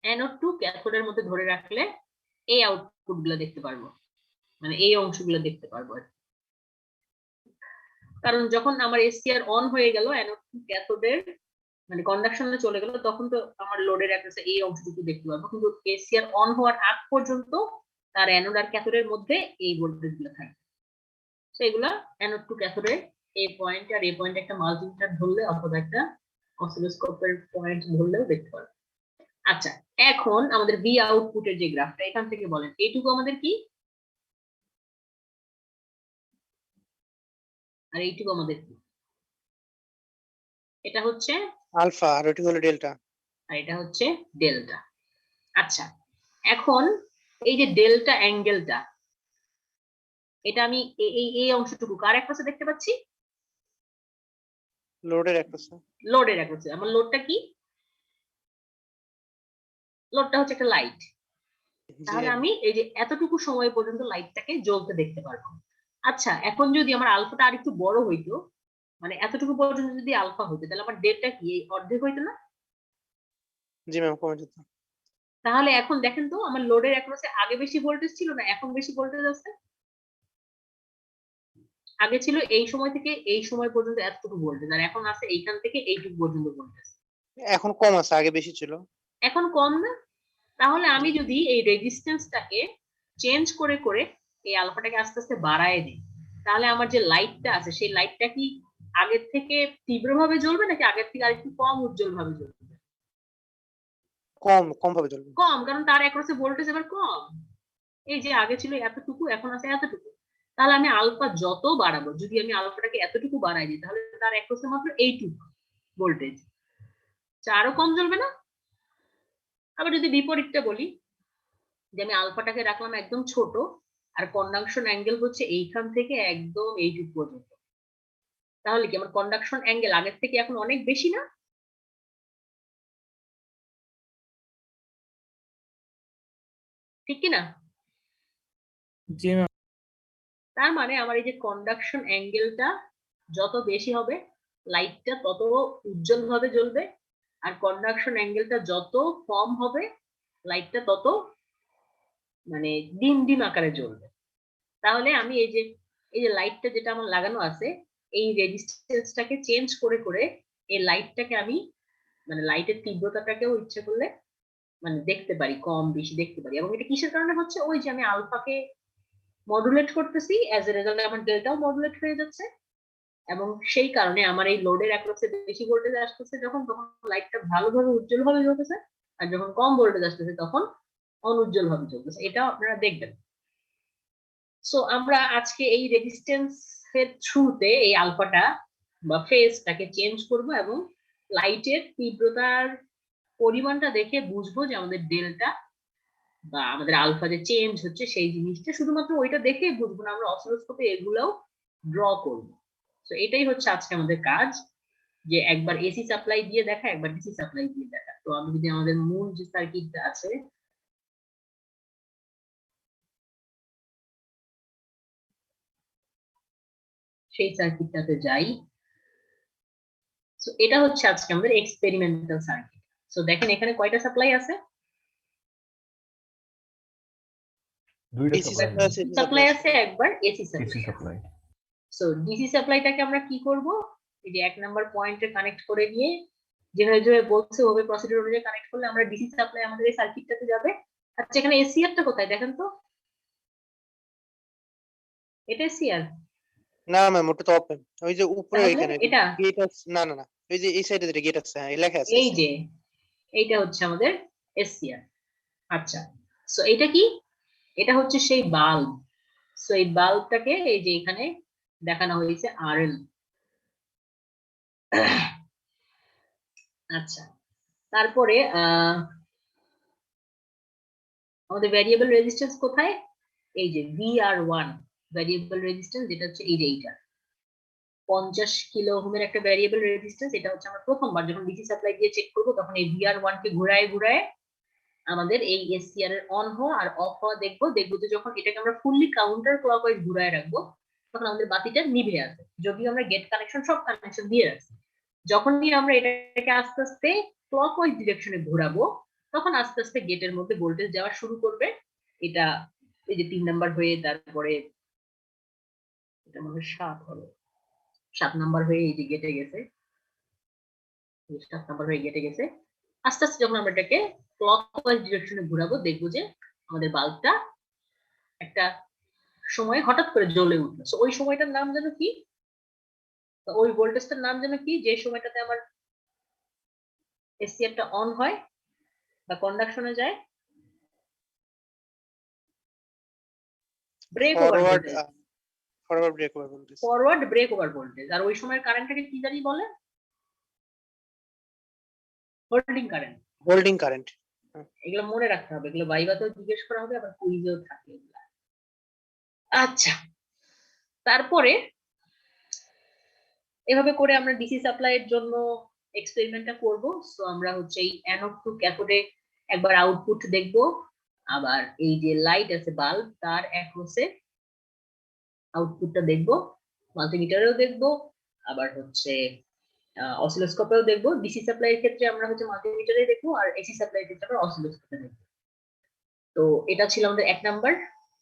S1: অ্যানোড টু ক্যাথোডের মধ্যে ধরে রাখলে এই আউটপুট গুলো দেখতে পারবো, মানে এই অংশগুলো দেখতে পারবো আর কি। কারণ যখন আমার এসসিআর অন হয়ে গেল অ্যানোড টু ক্যাথোডের মানে কন্ডাকশনে চলে গেল তখন তো আমার লোডের অ্যাক্রসে এই অংশটুকু দেখতে পারবো, কিন্তু এসসিআর অন হওয়ার আগ পর্যন্ত তার অ্যানোড আর ক্যাথোডের মধ্যে এই ভোল্টেজ গুলো থাকে। তো এগুলা অ্যানোড টু ক্যাথোডের এই পয়েন্ট আর এই পয়েন্ট একটা মাল্টিমিটার ধরলে অথবা একটা অসিলোস্কোপের পয়েন্ট ধরলেও দেখতে পারবো। আচ্ছা, এখন আমাদের ভি আউটপুটের যে গ্রাফটা এখান থেকে বলেন এইটুকু আমাদের কি আর এইটুকু আমাদের কি, এটা হচ্ছে
S2: আলফা আর ওইটা হলো ডেল্টা।
S1: আর এটা হচ্ছে ডেল্টা। আচ্ছা, এখন এই যে ডেল্টা অ্যাঙ্গেলটা এটা আমি এই অংশটুকু কার অ্যাক্রসে দেখতে পাচ্ছি,
S2: লোডের অ্যাক্রসে।
S1: লোডের অ্যাক্রসে। আমার লোডটা কি, লোডটা হচ্ছে একটা লাইট, তাহলে আমি এই যে এতটুকু সময় পর্যন্ত লাইটটাকে জ্বলতে দেখতে পারবো। আচ্ছা, এখন যদি আমার আলফাটা আর একটু বড় হইতো, মানে এতটুকু পর্যন্ত যদি আলফা হইতো তাহলে আমার ডেল্টা কি অর্ধেক হইতো না?
S2: জি ম্যাম, কমে যেত।
S1: তাহলে এখন দেখেন তো আমার লোডের অ্যাক্রসে আগে বেশি ভোল্টেজ ছিল না এখন বেশি ভোল্টেজ আছে? আগে ছিল এই সময় থেকে এই সময় পর্যন্ত এতটুকু ভোল্টেজ, আর এখন আছে এইখান থেকে এইটুকু পর্যন্ত ভোল্টেজ।
S2: এখন কম আছে, আগে বেশি ছিল।
S1: এখন কম না? তাহলে আমি যদি এই রেজিস্ট্যান্সটাকে চেঞ্জ করে করে এই আলফাটাকে আস্তে আস্তে বাড়ায় দিই, তাহলে আমার যে লাইটটা আছে সেই লাইটটা কি আগের থেকে তীব্রভাবে জ্বলবে নাকি আগের থেকে আরেকটু কম উজ্জ্বল ভাবে জ্বলবে?
S2: কম ভাবে জ্বলবে।
S1: কম, কারণ তার অ্যাক্রসে ভোল্টেজ এবার কম। এই যে আগে ছিল এতটুকু এখন আছে এতটুকু, তাহলে আমি আলফা যত বাড়াবো, যদি আমি আলফাটাকে এতটুকু বাড়াই দিই তাহলে তার অ্যাক্রসে মাত্র এইটুকু ভোল্টেজ, আরো কম জ্বলবে না? আবার যদি বিপরীতটা বলি, যে আমি আলফাটাকে রাখলাম একদম ছোট আর কন্ডাকশন অ্যাঙ্গেল হচ্ছে এইখান থেকে একদম এইটুকু পর্যন্ত, তাহলে কি আমার কন্ডাকশন অ্যাঙ্গেল আগের থেকে এখন অনেক বেশি না? ঠিক কি না?
S5: জি ম্যাম।
S1: তার মানে আমার এই যে কন্ডাকশন অ্যাঙ্গেলটা যত বেশি হবে লাইটটা তত উজ্জ্বল ভাবে জ্বলবে, আর কন্ডাকশন অ্যাঙ্গেলটা যত কম হবে লাইটটা তত মানে ডিম ডিম আকারে জ্বলবে। তাহলে আমি এই যে লাইটটা যেটা আমার লাগানো আছে এই রেজিস্ট্যান্সটাকে চেঞ্জ করে করে এই লাইটটাকে আমি মানে লাইটের তীব্রতাটাকেও ইচ্ছে করলে মানে দেখতে পারি, কম বেশি দেখতে পারি। এবং এটা কিসের কারণে হচ্ছে, ওই যে আমি আলফাকে মডুলেট করতেছি, অ্যাজ এ রেজাল্ট আমার ডেল্টাও মডুলেট হয়ে যাচ্ছে, এবং সেই কারণে আমার এই লোডের অ্যাক্রসে বেশি ভোল্টেজ আসতেছে যখন তখন লাইটটা ভালোভাবে উজ্জ্বল ভাবে জ্বলতেছে, আর যখন কম ভোল্টেজ আসতেছে তখন অনুজ্জ্বল ভাবে জ্বলতেছে। এটা আপনারা দেখবেন। সো আমরা আজকে এই রেজিস্ট্যান্স এর থ্রুতে এই আলফাটা বা ফেজটাকে চেঞ্জ করব এবং লাইটের তীব্রতার পরিমাণটা দেখে বুঝবো যে আমাদের ডেল্টা বা আমাদের আলফা যে চেঞ্জ হচ্ছে সেই জিনিসটা শুধুমাত্র ওইটা দেখে বুঝবো না, আমরা অসিলোস্কোপে এগুলোও ড্র করব। তো এটাই হচ্ছে আজকে আমাদের কাজ, যে একবার এসি সাপ্লাই দিয়ে দেখা একবার ডিসি সাপ্লাই দিয়ে দেখা। তো আমি যদি আমাদের মূল যে সার্কিটটা আছে সেই সার্কিটটাতে যাই, সো এটা হচ্ছে আজকে আমাদের এক্সপেরিমেন্টাল সার্কিট। সো দেখেন এখানে কয়টা সাপ্লাই আছে,
S3: দুইটা
S2: ডিসি
S3: সাপ্লাই
S2: সাপ্লাই আছে,
S1: সাপ্লাই আছে একবার AC
S3: AC
S1: supply.
S3: Supply
S1: so DC সাপ্লাইটাকে আমরা কি করব, এই যে 1 নাম্বার পয়েন্টে কানেক্ট করে নিয়ে যেভাবে যেভাবে বলছে ওভাবে প্রসিডিউর অনুযায়ী কানেক্ট করলে আমরা ডিসি সাপ্লাই আমাদের এই সার্কিটটাতে যাবে। আচ্ছা এখানে এসিআরটা কোথায় দেখেন তো, এটা এসিআর
S2: না ম্যাম ওটা তো ওপেন, ওই যে উপরে
S1: তাহলে
S2: এখানে
S1: এটা
S2: গেট আছে, না না না ওই যে এই সাইডে যেটা গেট আছে, হ্যাঁ এই লেখা আছে
S1: এই যে এইটা হচ্ছে আমাদের এসিআর। আচ্ছা সো এটা কি, এটা হচ্ছে সেই বাল্ব। সো এই বাল্বটাকে এই যে এখানে দেখানো হয়েছে আরএল। আচ্ছা তারপরে আমাদের ভ্যারিয়েবল রেজিস্ট্যান্স কোথায়, এই যে VR1 ভ্যারিয়েবল রেজিস্ট্যান্স, যেটা হচ্ছে এই যে এইটা 50 কিলো ওহমের একটা ভ্যারিয়েবল রেজিস্ট্যান্স। এটা হচ্ছে আমরা প্রথমবার যখন ডিসি সাপ্লাই দিয়ে চেক করব তখন এই VR1 কে ঘুরায় ঘুরায় আমাদের এই এসসিআর এর অন হওয়া আর অফ হওয়া দেখবো যে যখন এটাকে আমরা ফুললি কাউন্টার ক্লকওয়াইজ ঘুরায় রাখবো তখন আমাদের বাতিটা নিভে আসবে, যদিও আমরা গেট কানেকশন সব কানেকশন দিয়ে রাখছি। যখনই আমরা এটাকে আস্তে আস্তে ক্লকওয়াইজ ডিরেকশনে ঘোরাবো তখন আস্তে আস্তে গেটের মধ্যে ভোল্টেজ যাওয়া শুরু করবে। এটা এই যে 3 নাম্বার হয়ে, তারপরে এটা মনে হয় 7 হলো, 7 নাম্বার হয়ে এই যে গেটে গেছে, 7 নাম্বার হয়ে গেটে গেছে। আস্তে আস্তে যখন আমরা এটাকে ক্লকওয়াইজ ডিরেকশনে ঘোরাবো দেখবো যে আমাদের বাল্বটা একটা সময় হঠাৎ করে জ্বলে উঠলো। সো ওই সময়টার নাম যেন কি, ওই ভোল্টেজটার নাম যেন কি, যে সময়টাতে আমার এসসিআরটা অন হয় বা কন্ডাকশনে যায়, break over
S2: forward
S1: voltage,
S2: forward break over বলতেছে।
S1: Forward break over voltage. আর ওই সময়ের কারেন্টটাকে কি জানি বলে, হোল্ডিং কারেন্ট।
S2: Holding current.
S1: এগুলো মনে রাখতে হবে, এগুলো ভাইভাতেও জিজ্ঞেস করা হবে, আবার কুইজেও থাকে এগুলা। আচ্ছা তারপরে এভাবে করে আমরা ডিসি সাপ্লাই এর জন্য এক্সপেরিমেন্টটা করব। সো আমরা হচ্ছে এই অ্যানোড টু ক্যাথোডে একবার আউটপুট দেখব, আবার এই যে লাইট আছে বাল্ব তার অ্যাক্রসে আউটপুটটা দেখব, মাল্টিমিটারেও দেখব, আবার হচ্ছে অসিলোস্কোপেও দেখব। ডিসি সাপ্লাই এর ক্ষেত্রে আমরা হচ্ছে মাল্টিমিটারে দেখব, আর এসি সাপ্লাই এর ক্ষেত্রে আমরা অসিলোস্কোপে দেখব। তো এটা ছিল আমাদের 1 নাম্বার।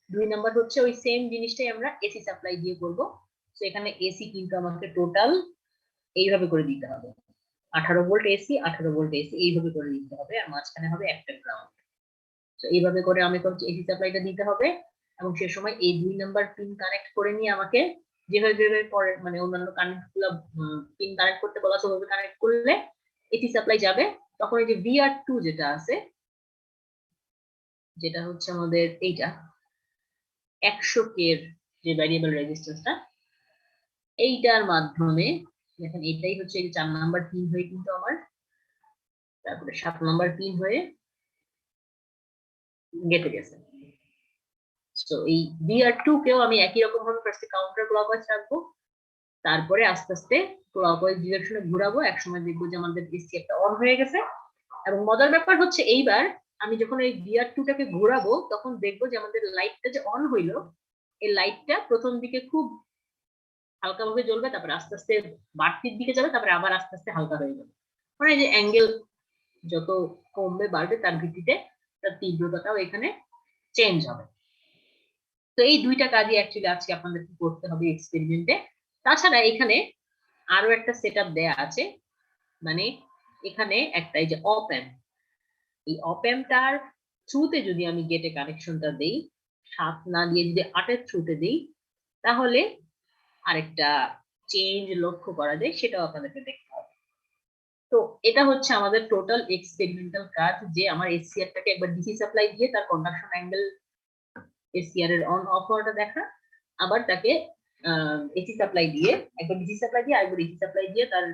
S1: 2 নাম্বার হচ্ছে ওই সেম জিনিসটাই আমরা এসি সাপ্লাই দিয়ে করব। তো এখানে এসি কিন্তু আমাকে টোটাল এইভাবে করে দিতে হবে, 18 ভোল্ট এসি 18 ভোল্ট এসি এইভাবে করে দিতে হবে, আর মাঝখানে হবে একটা গ্রাউন্ড। তো এইভাবে করে আমাকে হচ্ছে এসি সাপ্লাইটা দিতে হবে, এবং সে সময় এই 2 নাম্বার পিন কানেক্ট করে নিয়ে আমাকে যেভাবে যেভাবে পরে মানে অন্যান্য কানেক্ট গুলো পিন কানেক্ট করতে বলা আছে ওভাবে কানেক্ট করলে এসি সাপ্লাই যাবে। তখন এই যে VR2 যেটা আছে, যেটা হচ্ছে আমাদের এইটা 100 কে এর যে ভ্যারিয়েবল রেজিস্ট্যান্সটা, এইটার মাধ্যমে দেখেন এটাই হচ্ছে এই 4 নাম্বার পিন হয়ে কিন্তু আমার, তারপরে 7 নাম্বার পিন হয়ে গেটে গেছে। তো এই VR2 কেও আমি একই রকম ভাবে ফার্স্টে কাউন্টার ক্লকওয়াইজ রাখবো, তারপরে আস্তে আস্তে ক্লকওয়াইজ ডিরেকশনে ঘোরাবো, একসময় দেখবো যে আমাদের এসি একটা অন হয়ে গেছে। এবং মজার ব্যাপার হচ্ছে এইবার আমি যখন এই VR2 টাকে ঘোরাবো তখন দেখবো যে আমাদের লাইটটা যে অন হইলো, এই লাইটটা প্রথম দিকে খুব হালকা ভাবে জ্বলবে, তারপর আস্তে আস্তে বাড়তির দিকে যাবে, তারপরে আবার আস্তে আস্তে হালকা হয়ে যাবে। মানে এই যে অ্যাঙ্গেল যত কমবে বাড়বে তার ভিত্তিতে তার তীব্রতাটাও এখানে চেঞ্জ হবে। তো এই দুইটা কাজই অ্যাকচুয়ালি আজকে আপনাদেরকে করতে হবে এক্সপেরিমেন্টে। তাছাড়া এখানে আরো একটা সেটআপ দেয়া আছে, মানে এখানে একটা এই যে অপ অ্যাম্প, এই অপ অ্যাম্পটার থ্রুতে যদি আমি গেটে কানেকশনটা দেই, 7 না দিয়ে যদি 8 এর থ্রুতে দেই, তাহলে আরেকটা চেঞ্জ লক্ষ্য করা যায়, সেটাও আপনাদেরকে দেখতে হবে। তো এটা হচ্ছে আমাদের টোটাল এক্সপেরিমেন্টাল কাজ, যে আমার এসসিআর টাকে একবার ডিসি সাপ্লাই দিয়ে তার কন্ডাকশন অ্যাঙ্গেল এসসিআর এর অন অফ হওয়াটা দেখা, আবার তাকে এসি সাপ্লাই দিয়ে একবার ডিসি সাপ্লাই দিয়ে আরেকবার এসি সাপ্লাই দিয়ে তার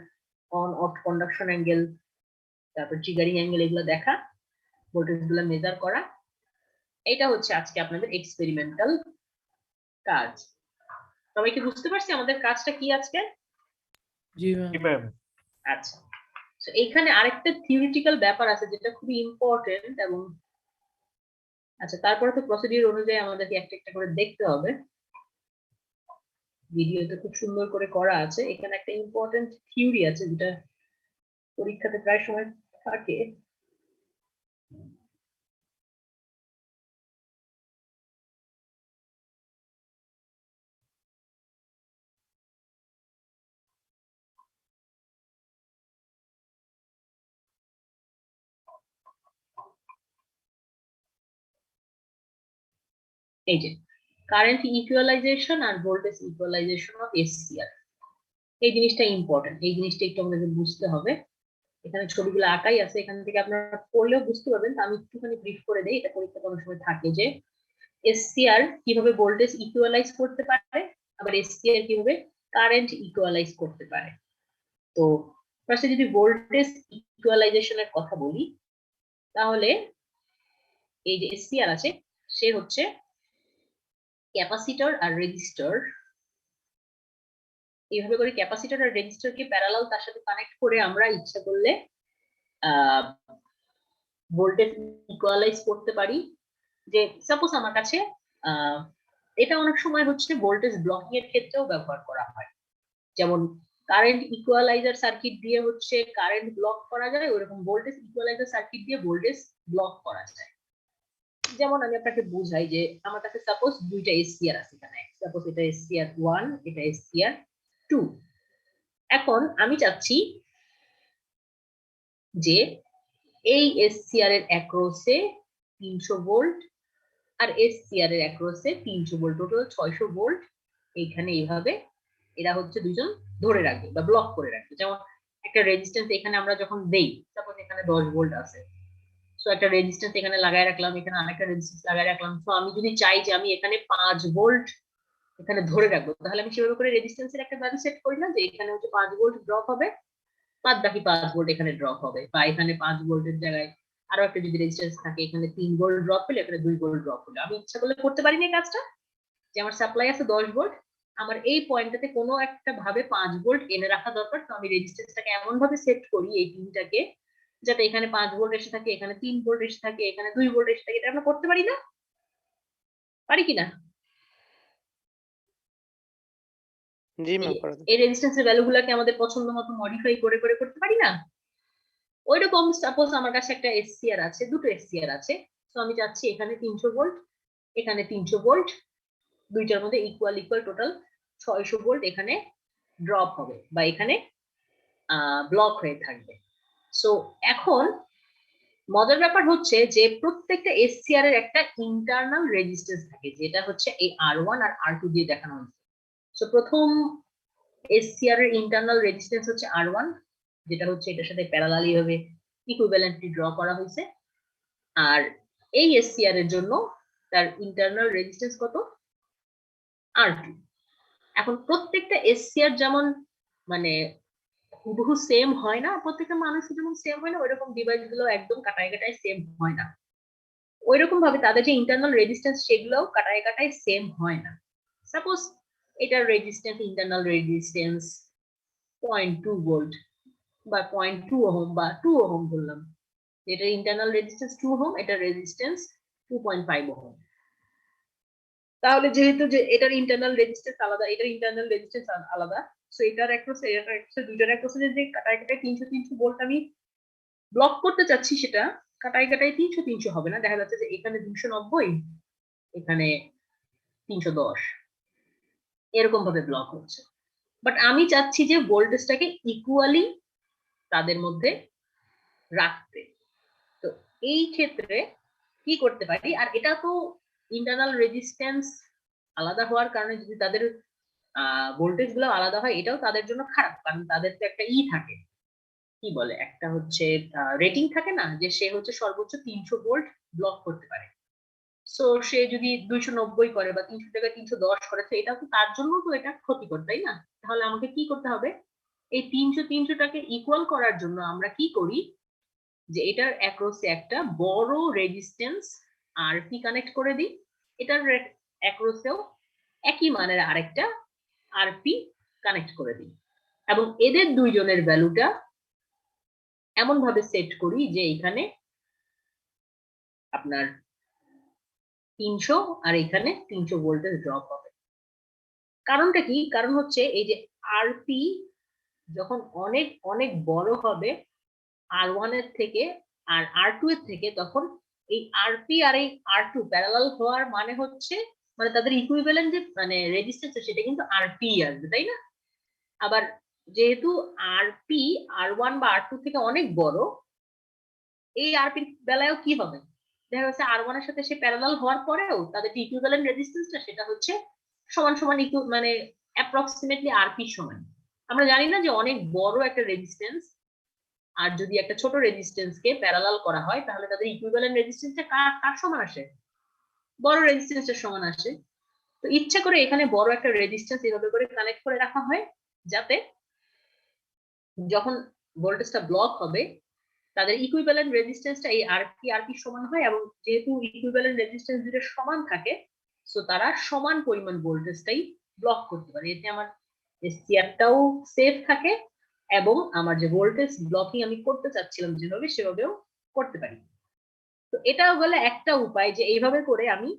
S1: অন অফ কন্ডাকশন অ্যাঙ্গেল, তারপর ট্রিগারিং অ্যাঙ্গেল এগুলো দেখা, ভোল্টেজ গুলো মেজার করা। এটা হচ্ছে আজকে আপনাদের এক্সপেরিমেন্টাল কাজ। সবাই কি বুঝতে পারছি আমাদের কাজটা কি আজকে?
S5: জি ম্যাম।
S1: আচ্ছা, তো এইখানে আরেকটা থিওরিটিক্যাল ব্যাপার আছে যেটা খুবই ইম্পর্টেন্ট, এবং আচ্ছা তারপরে তো প্রসিডিউর অনুযায়ী আমাদেরকে একটা একটা করে দেখতে হবে। ভিডিওতে খুব সুন্দর করে করা আছে। এখানে একটা ইম্পর্টেন্ট থিওরি আছে যেটা পরীক্ষাতে প্রায় সময় থাকে। এই যে কারেন্ট ইকুয়ালাইজেশন আর ভোল্টেজ ইকুয়ালাইজেশন অফ এসসিআর, এই জিনিসটা ইম্পর্টেন্ট। এই জিনিসটা একটু আমাদেরকে বুঝতে হবে। এখানে ছবিগুলো আঁকাই আছে, এখান থেকে আপনারা পড়লেও বুঝতে পারবেন। তো আমি একটুখানি ব্রিফ করে দেই, এটা পরীক্ষা কোনো সময় থাকে যে এসসিআর কিভাবে ভোল্টেজ ইকুয়ালাইজ করতে পারে, আবার এসসিআর কিভাবে কারেন্ট ইকুয়ালাইজ করতে পারে। তো ফার্স্টে যদি ভোল্টেজ ইকুয়ালাইজেশনের কথা বলি, তাহলে এই যে এসসিআর আছে সে হচ্ছে ক্যাপাসিটর আর রেজিস্টর, এইভাবে করে ক্যাপাসিটর আর রেজিস্টরকে প্যারালাল তার সাথে কানেক্ট করে আমরা ইচ্ছা করলে ভোল্টেজ ইকুয়ালাইজ করতে পারি। যে সাপোজ আমার কাছে এটা অনেক সময় হচ্ছে ভোল্টেজ ব্লকিং এর ক্ষেত্রেও ব্যবহার করা হয়। যেমন কারেন্ট ইকুয়ালাইজার সার্কিট দিয়ে হচ্ছে কারেন্ট ব্লক করা যায়, ওরকম ভোল্টেজ ইকুয়ালাইজার সার্কিট দিয়ে ভোল্টেজ ব্লক করা যায়। যেমন আমি আপনাকে বুঝাই যে আমার কাছে সাপোজ দুইটা এসসিআর আছে, এখানে সাপোজ এটা এসসিআর 1, এটা এসসিআর 2। এখন আমি চাচ্ছি যে এই এসসিআর এর অ্যাক্রসে 300 ভোল্ট আর এসসিআর এর অ্যাক্রসে 300 ভোল্ট, টোটাল 600 ভোল্ট এইখানে এইভাবে এরা হচ্ছে দুজন ধরে রাখবে বা ব্লক করে রাখবে। যেমন একটা রেজিস্ট্যান্স এখানে আমরা যখন দেই, সাপোজ এখানে 10 ভোল্ট আছে, সো একটা রেজিস্ট্যান্স এখানে লাগায় রাখলাম, এখানে আরেকটা রেজিস্ট্যান্স লাগায় রাখলাম। সো আমি যদি চাই যে আমি এখানে 5 ভোল্ট এখানে ধরে রাখবো, তাহলে আমি সেভাবে করে রেজিস্ট্যান্সের একটা ভ্যালু সেট করি না যে এখানে হচ্ছে 5 ভোল্ট ড্রপ হবে, বাদ বাকি 5 ভোল্ট এখানে ড্রপ হবে, বা এখানে 5 ভোল্টের জায়গায় আরো একটা যদি রেজিস্ট্যান্স থাকে, এখানে 3 ভোল্ট ড্রপ হলে এখানে 2 ভোল্ট ড্রপ হলে আমি ইচ্ছা করলে করতে পারি না এই কাজটা। যে আমার সাপ্লাই আছে 10 ভোল্ট, আমার এই পয়েন্টটাতে কোনো একটা ভাবে 5 ভোল্ট এনে রাখা দরকার। তো আমি রেজিস্ট্যান্সটাকে এমন ভাবে সেট করি এই পিনটাকে, যাতে এখানে 5 ভোল্ট এসে থাকে, এখানে 3 ভোল্ট এসে থাকে, এখানে 2 ভোল্ট এসে থাকে। এটা আমরা করতে পারি না? পারি কিনা?
S2: জি ম্যাম, করে দেন।
S1: এই রেজিস্ট্যান্সের ভ্যালুগুলোকে আমাদের পছন্দ মতো মডিফাই করে করে করতে পারি না? ওইরকম সাপোজ আমার কাছে একটা এসসিআর আছে, দুটো এসসিআর আছে। তো আমি চাচ্ছি এখানে 300 ভোল্ট, এখানে 300 ভোল্ট, দুইটার মধ্যে ইকুয়াল ইকুয়াল টোটাল 600 ভোল্ট এখানে ড্রপ হবে বা এখানে ব্লক হয়ে থাকবে। সো এখন মজার ব্যাপার হচ্ছে যে প্রত্যেকটা এসসিআর এর একটা ইন্টারনাল রেজিস্ট্যান্স থাকে, যেটা হচ্ছে এই R1 আর R2 দিয়ে দেখানো হয়েছে। সো প্রথম এসসিআর এর ইন্টারনাল রেজিস্ট্যান্স হচ্ছে R1, যেটা হচ্ছে এটার সাথে প্যারালালি ভাবে ইকুইভ্যালেন্টলি ড্র করা হয়েছে। আর এই এসসিআর এর জন্য তার ইন্টারনাল রেজিস্ট্যান্স কত? R2। এখন প্রত্যেকটা এসসিআর যেমন মানে হুবহু সেম হয় না, প্রত্যেকটা মানুষের যেমন সেম হয় না, ওইরকম ডিভাইস গুলো একদম কাটায় কাটায় সেম হয় না। ওইরকম ভাবে তাদের যে ইন্টারনাল রেজিস্ট্যান্স সেগুলোও কাটায় কাটায় সেম হয় না। সাপোজ এটার রেজিস্ট্যান্স, ইন্টারনাল রেজিস্ট্যান্স 0.2 ভোল্ট বা 0.2 ওহম বা 2 ওহম বললাম, এটার ইন্টারনাল রেজিস্ট্যান্স 2 ওহম, এটার রেজিস্ট্যান্স 2.5 ওহম। তাহলে যেহেতু যে এটার ইন্টারনাল রেজিস্ট্যান্স আলাদা, এটার ইন্টারনাল রেজিস্ট্যান্স আলাদা, সো এটার অ্যাক্রসে এটার অ্যাক্রসে দুইটার অ্যাক্রসে যে কাটায় কাটায় 300 ভোল্ট আমি ব্লক করতে চাচ্ছি, সেটা কাটায় কাটায় 300 হবে না। দেখা যাচ্ছে যে এখানে 290, এখানে 310, এরকম ভাবে ব্লক হচ্ছে। বাট আমি চাচ্ছি যে ভোল্টেজটাকে ইকুয়ালি তাদের মধ্যে রাখতে। তো এই ক্ষেত্রে কি করতে পারি? আর এটা তো ইন্টারনাল রেজিস্ট্যান্স আলাদা হওয়ার কারণে যদি তাদের ভোল্টেজ গুলো আলাদা হয়, এটাও তাদের জন্য খারাপ, কারণ তাদের তো একটা থাকে, কি বলে, একটা হচ্ছে রেটিং থাকে না, যে সে হচ্ছে সর্বোচ্চ 300 ভোল্ট ব্লক করতে পারে। সো সে যদি 290 করে বা 300 থেকে 310 করে, তো এটা তো তার জন্য তো এটা ক্ষতিকর, তাই না? তাহলে আমাকে কি করতে হবে? এই 300টাকে ইকুয়াল করার জন্য আমরা কি করি, যে এটার অ্যাক্রসে একটা বড় রেজিস্ট্যান্স আরপি কানেক্ট করে দিই, এটার অ্যাক্রসেও একই মানের আরেকটা আরপি কানেক্ট করে দিই, এবং এদের দুইজনের ভ্যালুটা এমন ভাবে সেট করি যে এখানে আপনার 300 আর এখানে 300 ভোল্টেজ ড্রপ হবে। কারণটা কি? কারণ হচ্ছে এই যে আরপি যখন অনেক অনেক বড় হবে R1 এর থেকে আর R2 এর থেকে, তখন এই আরপি আর এই R2 প্যারালাল হওয়ার মানে হচ্ছে মানে তাদের ইকুইভ্যালেন্ট যে মানে রেজিস্ট্যান্স সেটা কিন্তু আরপি আসবে, তাই না? আবার যেহেতু আরপি R1 বা R2 থেকে অনেক বড়, এই আরপির বেলায়ও কি হবে? দেখা যাচ্ছে R1 এর সাথে সে প্যারালাল হওয়ার পরেও তাদের ইকুইভ্যালেন্ট রেজিস্ট্যান্সটা সেটা হচ্ছে সমান সমান মানে অ্যাপ্রক্সিমেটলি আরপি সমান। আমরা জানি না যে অনেক বড় একটা রেজিস্ট্যান্স আর যদি একটা ছোট রেজিস্ট্যান্সকে প্যারালাল করা হয় তাহলে তাদের ইকুইভ্যালেন্ট রেজিস্ট্যান্সটা কার সমান আসে? বড় রেজিস্ট্যান্সের সমান আসে। তো ইচ্ছা করে এখানে বড় একটা রেজিস্ট্যান্স এভাবে করে কানেক্ট করে রাখা হয় যাতে যখন ভোল্টেজটা ব্লক হবে তাদের ইকুইভ্যালেন্ট রেজিস্ট্যান্সটা এই আরপি সমান হয়, এবং যেহেতু ইকুইভ্যালেন্ট রেজিস্ট্যান্স দুটো সমান থাকে সো তারা সমান পরিমাণ ভোল্টেজটাই ব্লক করতে পারে। এতে আমার এসসিআরটাও সেফ থাকে এবং আমার যে ভোল্টেজ ব্লকিং আমি করতে চাচ্ছিলাম যেভাবে সেভাবেও করতে পারি। তো এটাও হলো একটা উপায় যে এইভাবে করে আমি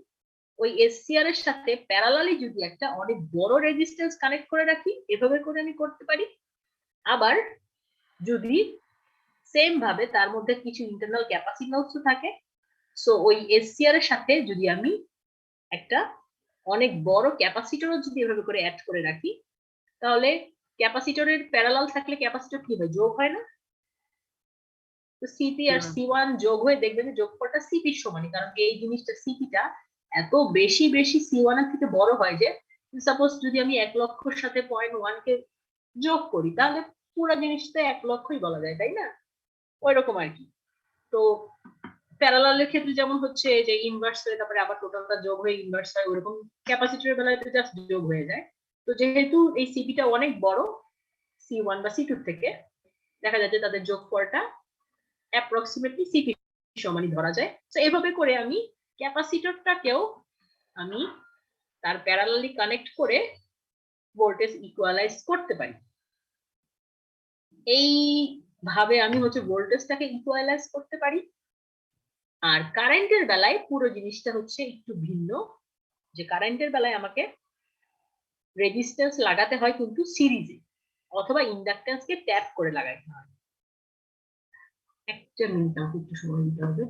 S1: ওই এসসিআর এর সাথে প্যারালালি যদি একটা অনেক বড় রেজিস্ট্যান্স কানেক্ট করে রাখি এভাবে করে আমি করতে পারি। আবার যদি সেম ভাবে তার মধ্যে কিছু ইন্টারনাল ক্যাপাসিট্যান্স থাকে সো ওই এসসিআর এর সাথে যদি আমি একটা অনেক বড় ক্যাপাসিটরও যদি এভাবে করে অ্যাড করে রাখি তাহলে ক্যাপাসিটরের প্যারালাল থাকলে ক্যাপাসিটর কি হয়? যোগ হয় না? তো সিপি আর সি1 যোগ হয়ে দেখবেন যে যোগফলটা সিপির সমানই, কারণ এই জিনিসটা সিপিটা এত বেশি বেশি সি1 এর থেকে বড় হয় যে সাপোজ যদি আমি 1 লক্ষর সাথে 0.1 কে যোগ করি তাহলে পুরো জিনিসটা 1 লক্ষই বলা যায়, তাই না? ওইরকম আর কি। তো প্যারালালের ক্ষেত্রে যেমন হচ্ছে যে ইনভার্স হয়ে তারপরে আবার টোটালটা যোগ হয়ে ইনভার্স হয়, ওরকম ক্যাপাসিটরের বেলায় জাস্ট যোগ হয়ে যায়। তো যেহেতু এই সিপিটা অনেক বড় সি1 বা সি2 থেকে দেখা যাচ্ছে তাদের যোগফলটা অ্যাপ্রক্সিমেটলি সিপি সমানই ধরা যায়। তো এভাবে করে আমি ক্যাপাসিটরটাকেও আমি তার প্যারালালি কানেক্ট করে ভোল্টেজ ইকুয়ালাইজ করতে পারি। এই ভাবে আমি হচ্ছে ভোল্টেজটাকে ইকুয়ালাইজ করতে পারি। আর কারেন্টের বেলায় পুরো জিনিসটা হচ্ছে একটু ভিন্ন, যে কারেন্টের বেলায় আমাকে রেজিস্ট্যান্স লাগাতে হয় কিন্তু সিরিজে অথবা ইন্ডাক্ট্যান্সকে ট্যাপ করে লাগাইতে হয়। একটা মিনিট আমাকে একটু সময় দিতে হবে।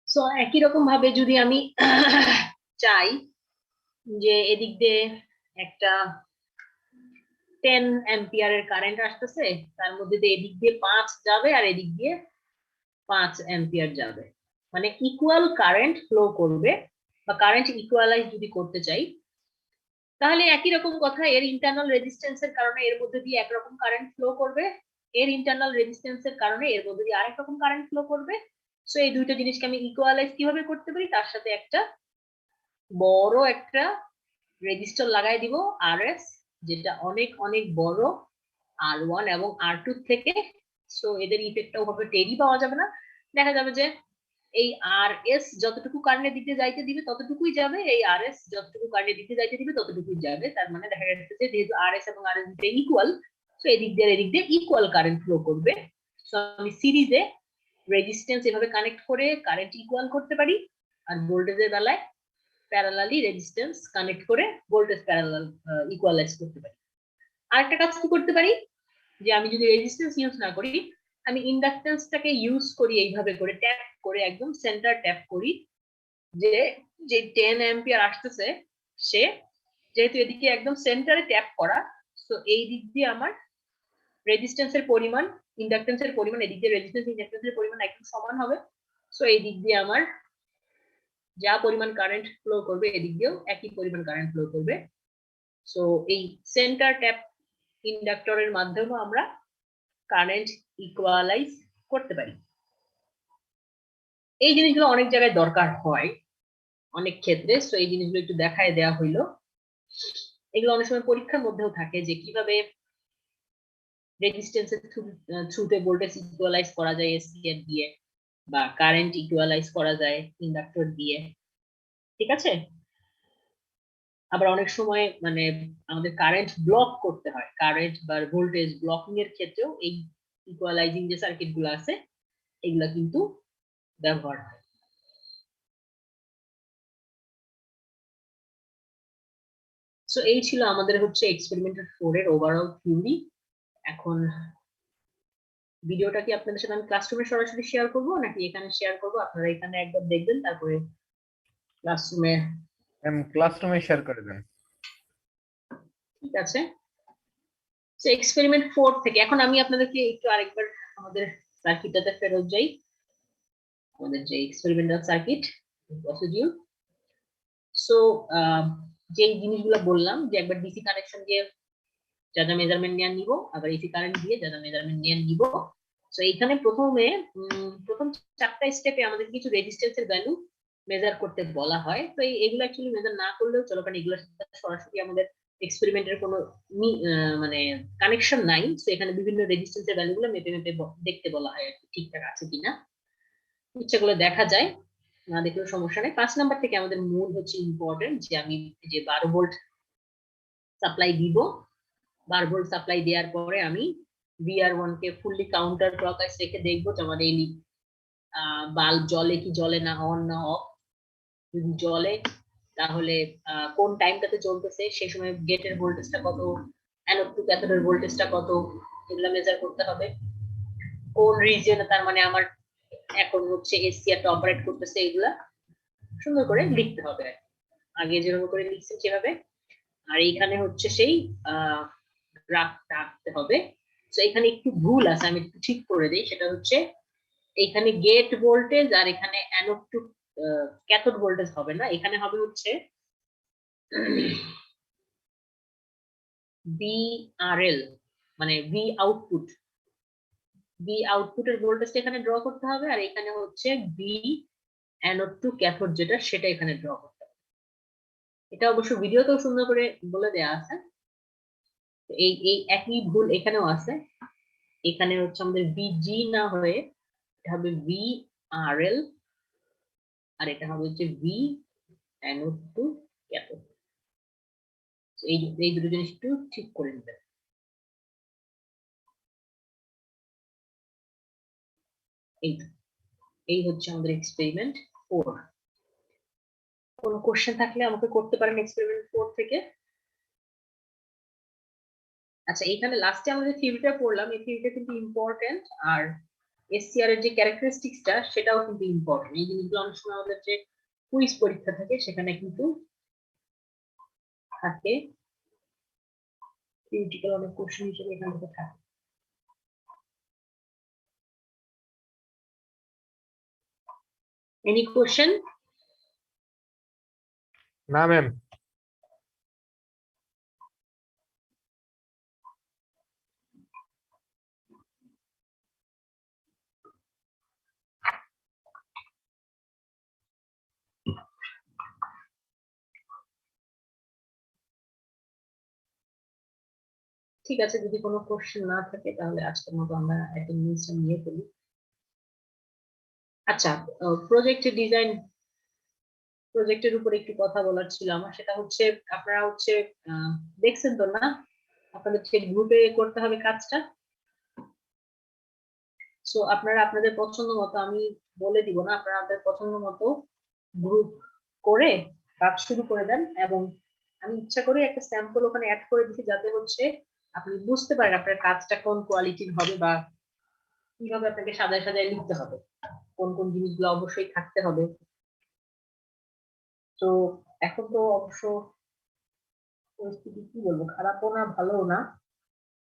S1: সো একই রকম ভাবে যদি আমি চাই যে এদিক দিয়ে একটা 10 অ্যাম্পিয়ারের কারেন্ট আসতেছে, তার মধ্যে দিয়ে এদিক দিয়ে 5 যাবে আর এদিক দিয়ে 5 অ্যাম্পিয়ার যাবে, মানে ইকুয়াল কারেন্ট ফ্লো করবে বা কারেন্ট ইকুয়ালাইজ যদি করতে চাই তাহলে একই রকম কথা, এর ইন্টারনাল রেজিস্ট্যান্সের কারণে এর মধ্যে দিয়ে একরকম কারেন্ট ফ্লো করবে, এর ইন্টারনাল রেজিস্ট্যান্সের কারণে এর মধ্যে দিয়ে আরেক রকম কারেন্ট ফ্লো করবে। সো এই দুইটা জিনিসকে আমি ইকুয়ালাইজ কিভাবে করতে পারি, তার সাথে একটা বড় একটা রেজিস্টার লাগাই দিব আরএস, যেটা অনেক অনেক বড় R1 এবং R2 থেকে। সো এদের ইফেক্টটা ওভাবে টেরই পাওয়া যাবে না। দেখা যাবে যে এই RS যতটুকু কারেন্টের দিকে যাইতে দিবে ততটুকুই যাবে, এই RS যতটুকু কারেন্টের দিকে যাইতে দিবে ততটুকুই যাবে। তার মানে দেখা যাচ্ছে যে যেহেতু RS এবং RS দুটো ইকুয়াল সো এদিক দিয়ে ইকুয়াল কারেন্ট ফ্লো করবে। সো আমি সিরিজে রেজিস্ট্যান্স এভাবে কানেক্ট করে কারেন্ট ইকুয়াল করতে পারি, আর ভোল্টেজের বেলায় প্যারালালি রেজিস্ট্যান্স কানেক্ট করে ভোল্টেজ প্যারালাল ইকুয়ালাইজ করতে পারি। আরেকটা কাজ কি করতে পারি, যে আমি যদি রেজিস্ট্যান্স ইউজ না করি আমি ইন্ডাক্টেন্সটাকে ইউজ করি এইভাবে করে ট্যাপ করে একদম সেন্টার ট্যাপ করি, যে যে 10 অ্যাম্পিয়ার আসতেছে সে যেহেতু এদিকে একদম সেন্টারে ট্যাপ করা সো এই দিক দিয়ে আমার রেজিস্ট্যান্সের পরিমাণ ইন্ডাক্টেন্সের পরিমাণ এদিক দিয়ে রেজিস্ট্যান্স ইন্ডাক্টেন্সের পরিমাণ একদম সমান হবে। সো এই দিক দিয়ে আমার যা পরিমাণ কারেন্ট ফ্লো করবে এদিক দিয়েও একই পরিমাণ কারেন্ট ফ্লো করবে। সো এই সেন্টার ট্যাপ ইন্ডাক্টরের মাধ্যমে আমরা কারেন্ট ইকুয়ালাইজ করতে পারি। এই জিনিসগুলো অনেক জায়গায় দরকার হয় অনেক ক্ষেত্রে, সো এই জিনিসগুলো একটু দেখায় দেওয়া হইলো। এগুলো অনেক সময় পরীক্ষার মধ্যেও থাকে যে কিভাবে রেজিস্ট্যান্সের থ্রুতে ভোল্টেজ ইকুয়ালাইজ করা যায় এসসিআর দিয়ে বা কারেন্ট ইকুয়ালাইজ করা যায় ইন্ডাক্টর দিয়ে। ঠিক আছে, আবার অনেক সময় মানে আমাদের কারেন্ট ব্লক করতে হয়, কারেন্ট বা ভোল্টেজ ব্লকিং এর ক্ষেত্রেও এই ইকুয়ালাইজিং যে সার্কিট গুলো আছে এগুলা কিন্তু ব্যবহার হয়। সো এই ছিল আমাদের হচ্ছে এক্সপেরিমেন্টাল 4 এর ওভারঅল থিওরি। এখন ভিডিওটা কি আপনাদের সাথে আমি ক্লাসরুমে সরাসরি শেয়ার করব নাকি এখানে শেয়ার করব? আপনারা এখানে একবার দেখবেন, তারপরে ক্লাসরুমে।
S3: ক্লাসরুমে শেয়ার করে দেন।
S1: ঠিক আছে, সো এক্সপেরিমেন্ট 4 থেকে এখন আমি আপনাদেরকে একটু আরেকবার আমাদের সার্কিটটাতে ফেরত যাই, আমাদের যে এক্সপেরিমেন্টাল সার্কিট প্রসিডিউর। সো যে জিনিসগুলো বললাম যে একবার ডিসি কানেকশন দিয়ে যা যা মেজারমেন্ট নিয়ে নিব, আবার এসি কারেন্ট দিয়ে যা যা মেজারমেন্ট নিয়ে নিব। সো এখানে প্রথমে প্রথম 4টা স্টেপে আমাদের কিছু রেজিস্ট্যান্সের ভ্যালু মেজার করতে বলা হয়। তো এগুলো অ্যাকচুয়ালি মেজার না করলেও চলো, কারণ এগুলোর সাথে সরাসরি আমাদের এক্সপেরিমেন্টের কোনো মানে কানেকশন নাই। তো এখানে বিভিন্ন রেজিস্ট্যান্সের ভ্যালুগুলো মেপে মেপে দেখতে বলা হয় আর কি, ঠিকঠাক আছে কিনা। ইচ্ছা করলে দেখা যায়, না দেখলেও সমস্যা নেই। 5 নাম্বার থেকে আমাদের মূল হচ্ছে ইম্পর্টেন্ট, যে আমি যে 12 ভোল্ট সাপ্লাই দিব, 12 ভোল্ট সাপ্লাই দেওয়ার পরে আমি VR1 কে ফুললি কাউন্টার ক্লকওয়াইজ রেখে দেখবো যে আমার এই বাল্ব জ্বলে কি জ্বলে না, অন না অফ। যদি জ্বলে তাহলে কোন টাইমটাতে চলতেছে, সেই সময় গেটের ভোল্টেজটা কত, অ্যানোড টু ক্যাথোডের ভোল্টেজটা কত, এগুলো মেজার করতে হবে। কোন রিজিয়নে তার মানে আমার এখন হচ্ছে এসিআরটা অপারেট করতেছে, এগুলা সুন্দর করে লিখতে হবে, আগে যেভাবে করে লিখছি সেভাবে। আর এইখানে হচ্ছে সেই গ্রাফটা আঁকতে হবে। তো এখানে একটু ভুল আছে, আমি একটু ঠিক করে দিই। সেটা হচ্ছে এখানে গেট ভোল্টেজ আর এখানে অ্যানোড টু ক্যাথোড ভোল্টেজ হবে না, এখানে হবে হচ্ছে VRL, মানে ভি আউটপুট। ভি আউটপুটের ভোল্টেজটা এখানে ড্র করতে হবে, আর এখানে হচ্ছে ভি অ্যানোড টু ক্যাথোড যেটা, সেটা এখানে ড্র করতে হবে। এটা অবশ্য ভিডিওতেও সুন্দর করে বলে দেয়া আছে। এই এই একই ভুল এখানেও আছে। এখানে হচ্ছে আমাদের VG না হয়ে এটা হবে VRL, আর এটা হবে হচ্ছে ভি অ্যানোড টু ক্যাথোড। এই দুটো জিনিস একটু ঠিক করে নেবেন। এই হচ্ছে আমাদের এক্সপেরিমেন্ট 4। কোনো কোশ্চেন থাকলে আমাকে করতে পারেন এক্সপেরিমেন্ট 4 থেকে। আচ্ছা, এইখানে লাস্টে আমরা যে থিওরিটা পড়লাম, এই থিওরিটা কিন্তু ইম্পর্টেন্ট, আর এসসিআর এর যে ক্যারেক্টারিস্টিক্সটা সেটাও কিন্তু ইম্পর্টেন্ট। এই জিনিসগুলো অনেক সময় আমাদের যে কুইজ পরীক্ষা থাকে সেখানে কিন্তু থাকে, থিওরিটিক্যাল অনেক কোশ্চেন হিসেবে এখান থেকে থাকে। Any question?
S3: না ম্যাম।
S1: ঠিক আছে, যদি কোনো কোশ্চেন না থাকে তাহলে আজকের মতো আমরা অ্যাটেন্ডেন্সটা নিয়ে ফেলি। আচ্ছা, প্রজেক্টের ডিজাইন, প্রজেক্টের উপর একটু কথা বলার ছিল আমার। সেটা হচ্ছে আপনারা হচ্ছে দেখছেন তো না, আপনাদের গ্রুপে করতে হবে কাজটা। সো আপনারা আপনাদের পছন্দ মতো, আমি বলে দিব না, আপনারা আপনাদের পছন্দ মতো গ্রুপ করে কাজ শুরু করে দেন। এবং আমি ইচ্ছা করে একটা স্যাম্পল ওখানে অ্যাড করে দিচ্ছি, যাতে হচ্ছে আপনি বুঝতে পারেন আপনার কাজটা কোন কোয়ালিটির হবে বা কিভাবে আপনাকে সাজায় সাজায় লিখতে হবে, কোন কোন জিনিসগুলো অবশ্যই থাকতে হবে। তো এখন তো অবশ্য পরিস্থিতি কি বলবো, খারাপও না ভালোও না,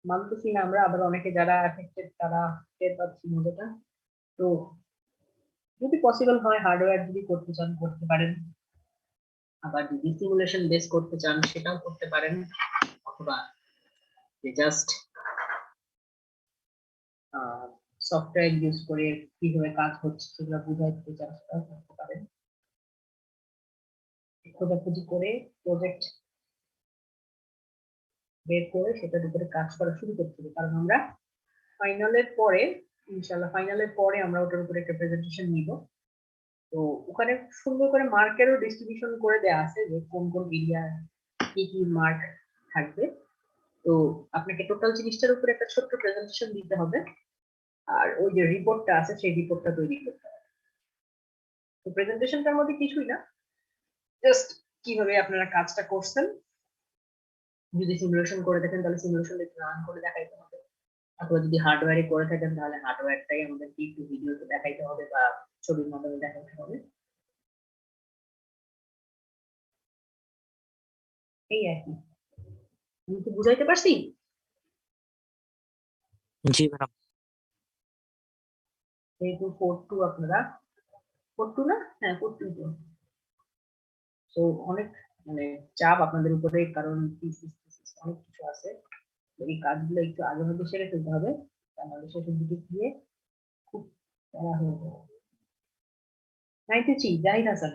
S1: মানতেছি না আমরা, আবার অনেকে যারা এফেক্টেড তারা টের পাচ্ছি মজাটা। তো যদি পসিবল হয় হার্ডওয়্যার যদি করতে চান করতে পারেন, আবার যদি সিমুলেশন বেস করতে চান সেটাও করতে পারেন, অথবা জাস্ট সফটওয়্যার ইউজ করে কিভাবে কাজ হচ্ছে সেগুলো বুঝাইতে চান সেটাও করতে পারেন। খোঁজাখুঁজি করে প্রজেক্ট বের করে সেটার উপরে কাজ করা শুরু করতে হবে, কারণ আমরা ফাইনালের পরে, ইনশাআল্লাহ ফাইনালের পরে আমরা ওটার উপরে একটা প্রেজেন্টেশন নিব। তো ওখানে সুন্দর করে মার্কেরও ডিস্ট্রিবিউশন করে দেয়া আছে যে কোন কোন এরিয়া কি কি মার্ক থাকবে। তো আপনাকে টোটাল জিনিসটার উপরে একটা ছোট্ট প্রেজেন্টেশন দিতে হবে, আর ওই যে রিপোর্টটা আছে সেই রিপোর্টটা তৈরি করতে হবে। তো প্রেজেন্টেশনটার মধ্যে কিছুই না, জাস্ট কিভাবে আপনারা কাজটা করছেন, যদি সিমুলেশন করে দেখেন তাহলে সিমুলেশন রান করে দেখাইতে হবে, অথবা যদি হার্ডওয়্যারে করে থাকেন তাহলে হার্ডওয়্যারটাই আমাদেরকে একটু ভিডিওতে দেখাইতে হবে বা ছবির মাধ্যমে দেখাইতে হবে। এই আর কি। আমি কি বুঝাইতে পারছি?
S2: জি ম্যাডাম।
S1: যেহেতু 4-2 আপনারা 4-2 না, হ্যাঁ 4-2 তো। তো অনেক মানে চাপ আপনাদের উপরে, কারণ থিসিস অনেক কিছু আছে। তো এই কাজগুলো একটু আগে মধ্যে সেরে ফেলতে হবে, তাহলে শেষের দিকে গিয়ে খুব প্যারা হয়ে যাবে। 93 জাহিদ হাসান,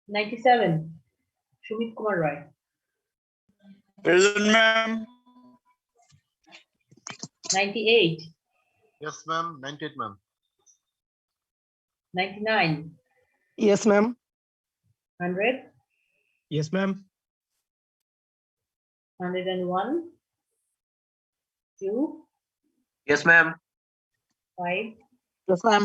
S1: 97 সুমিত কুমার রায়,
S4: Present, ma'am.
S1: 98,
S6: Yes, ma'am. 98, ma'am.
S1: 99,
S2: Yes, ma'am.
S1: 100,
S5: Yes, ma'am.
S1: 101, 2,
S7: Yes, ma'am.
S1: 5,
S2: Yes, ma'am.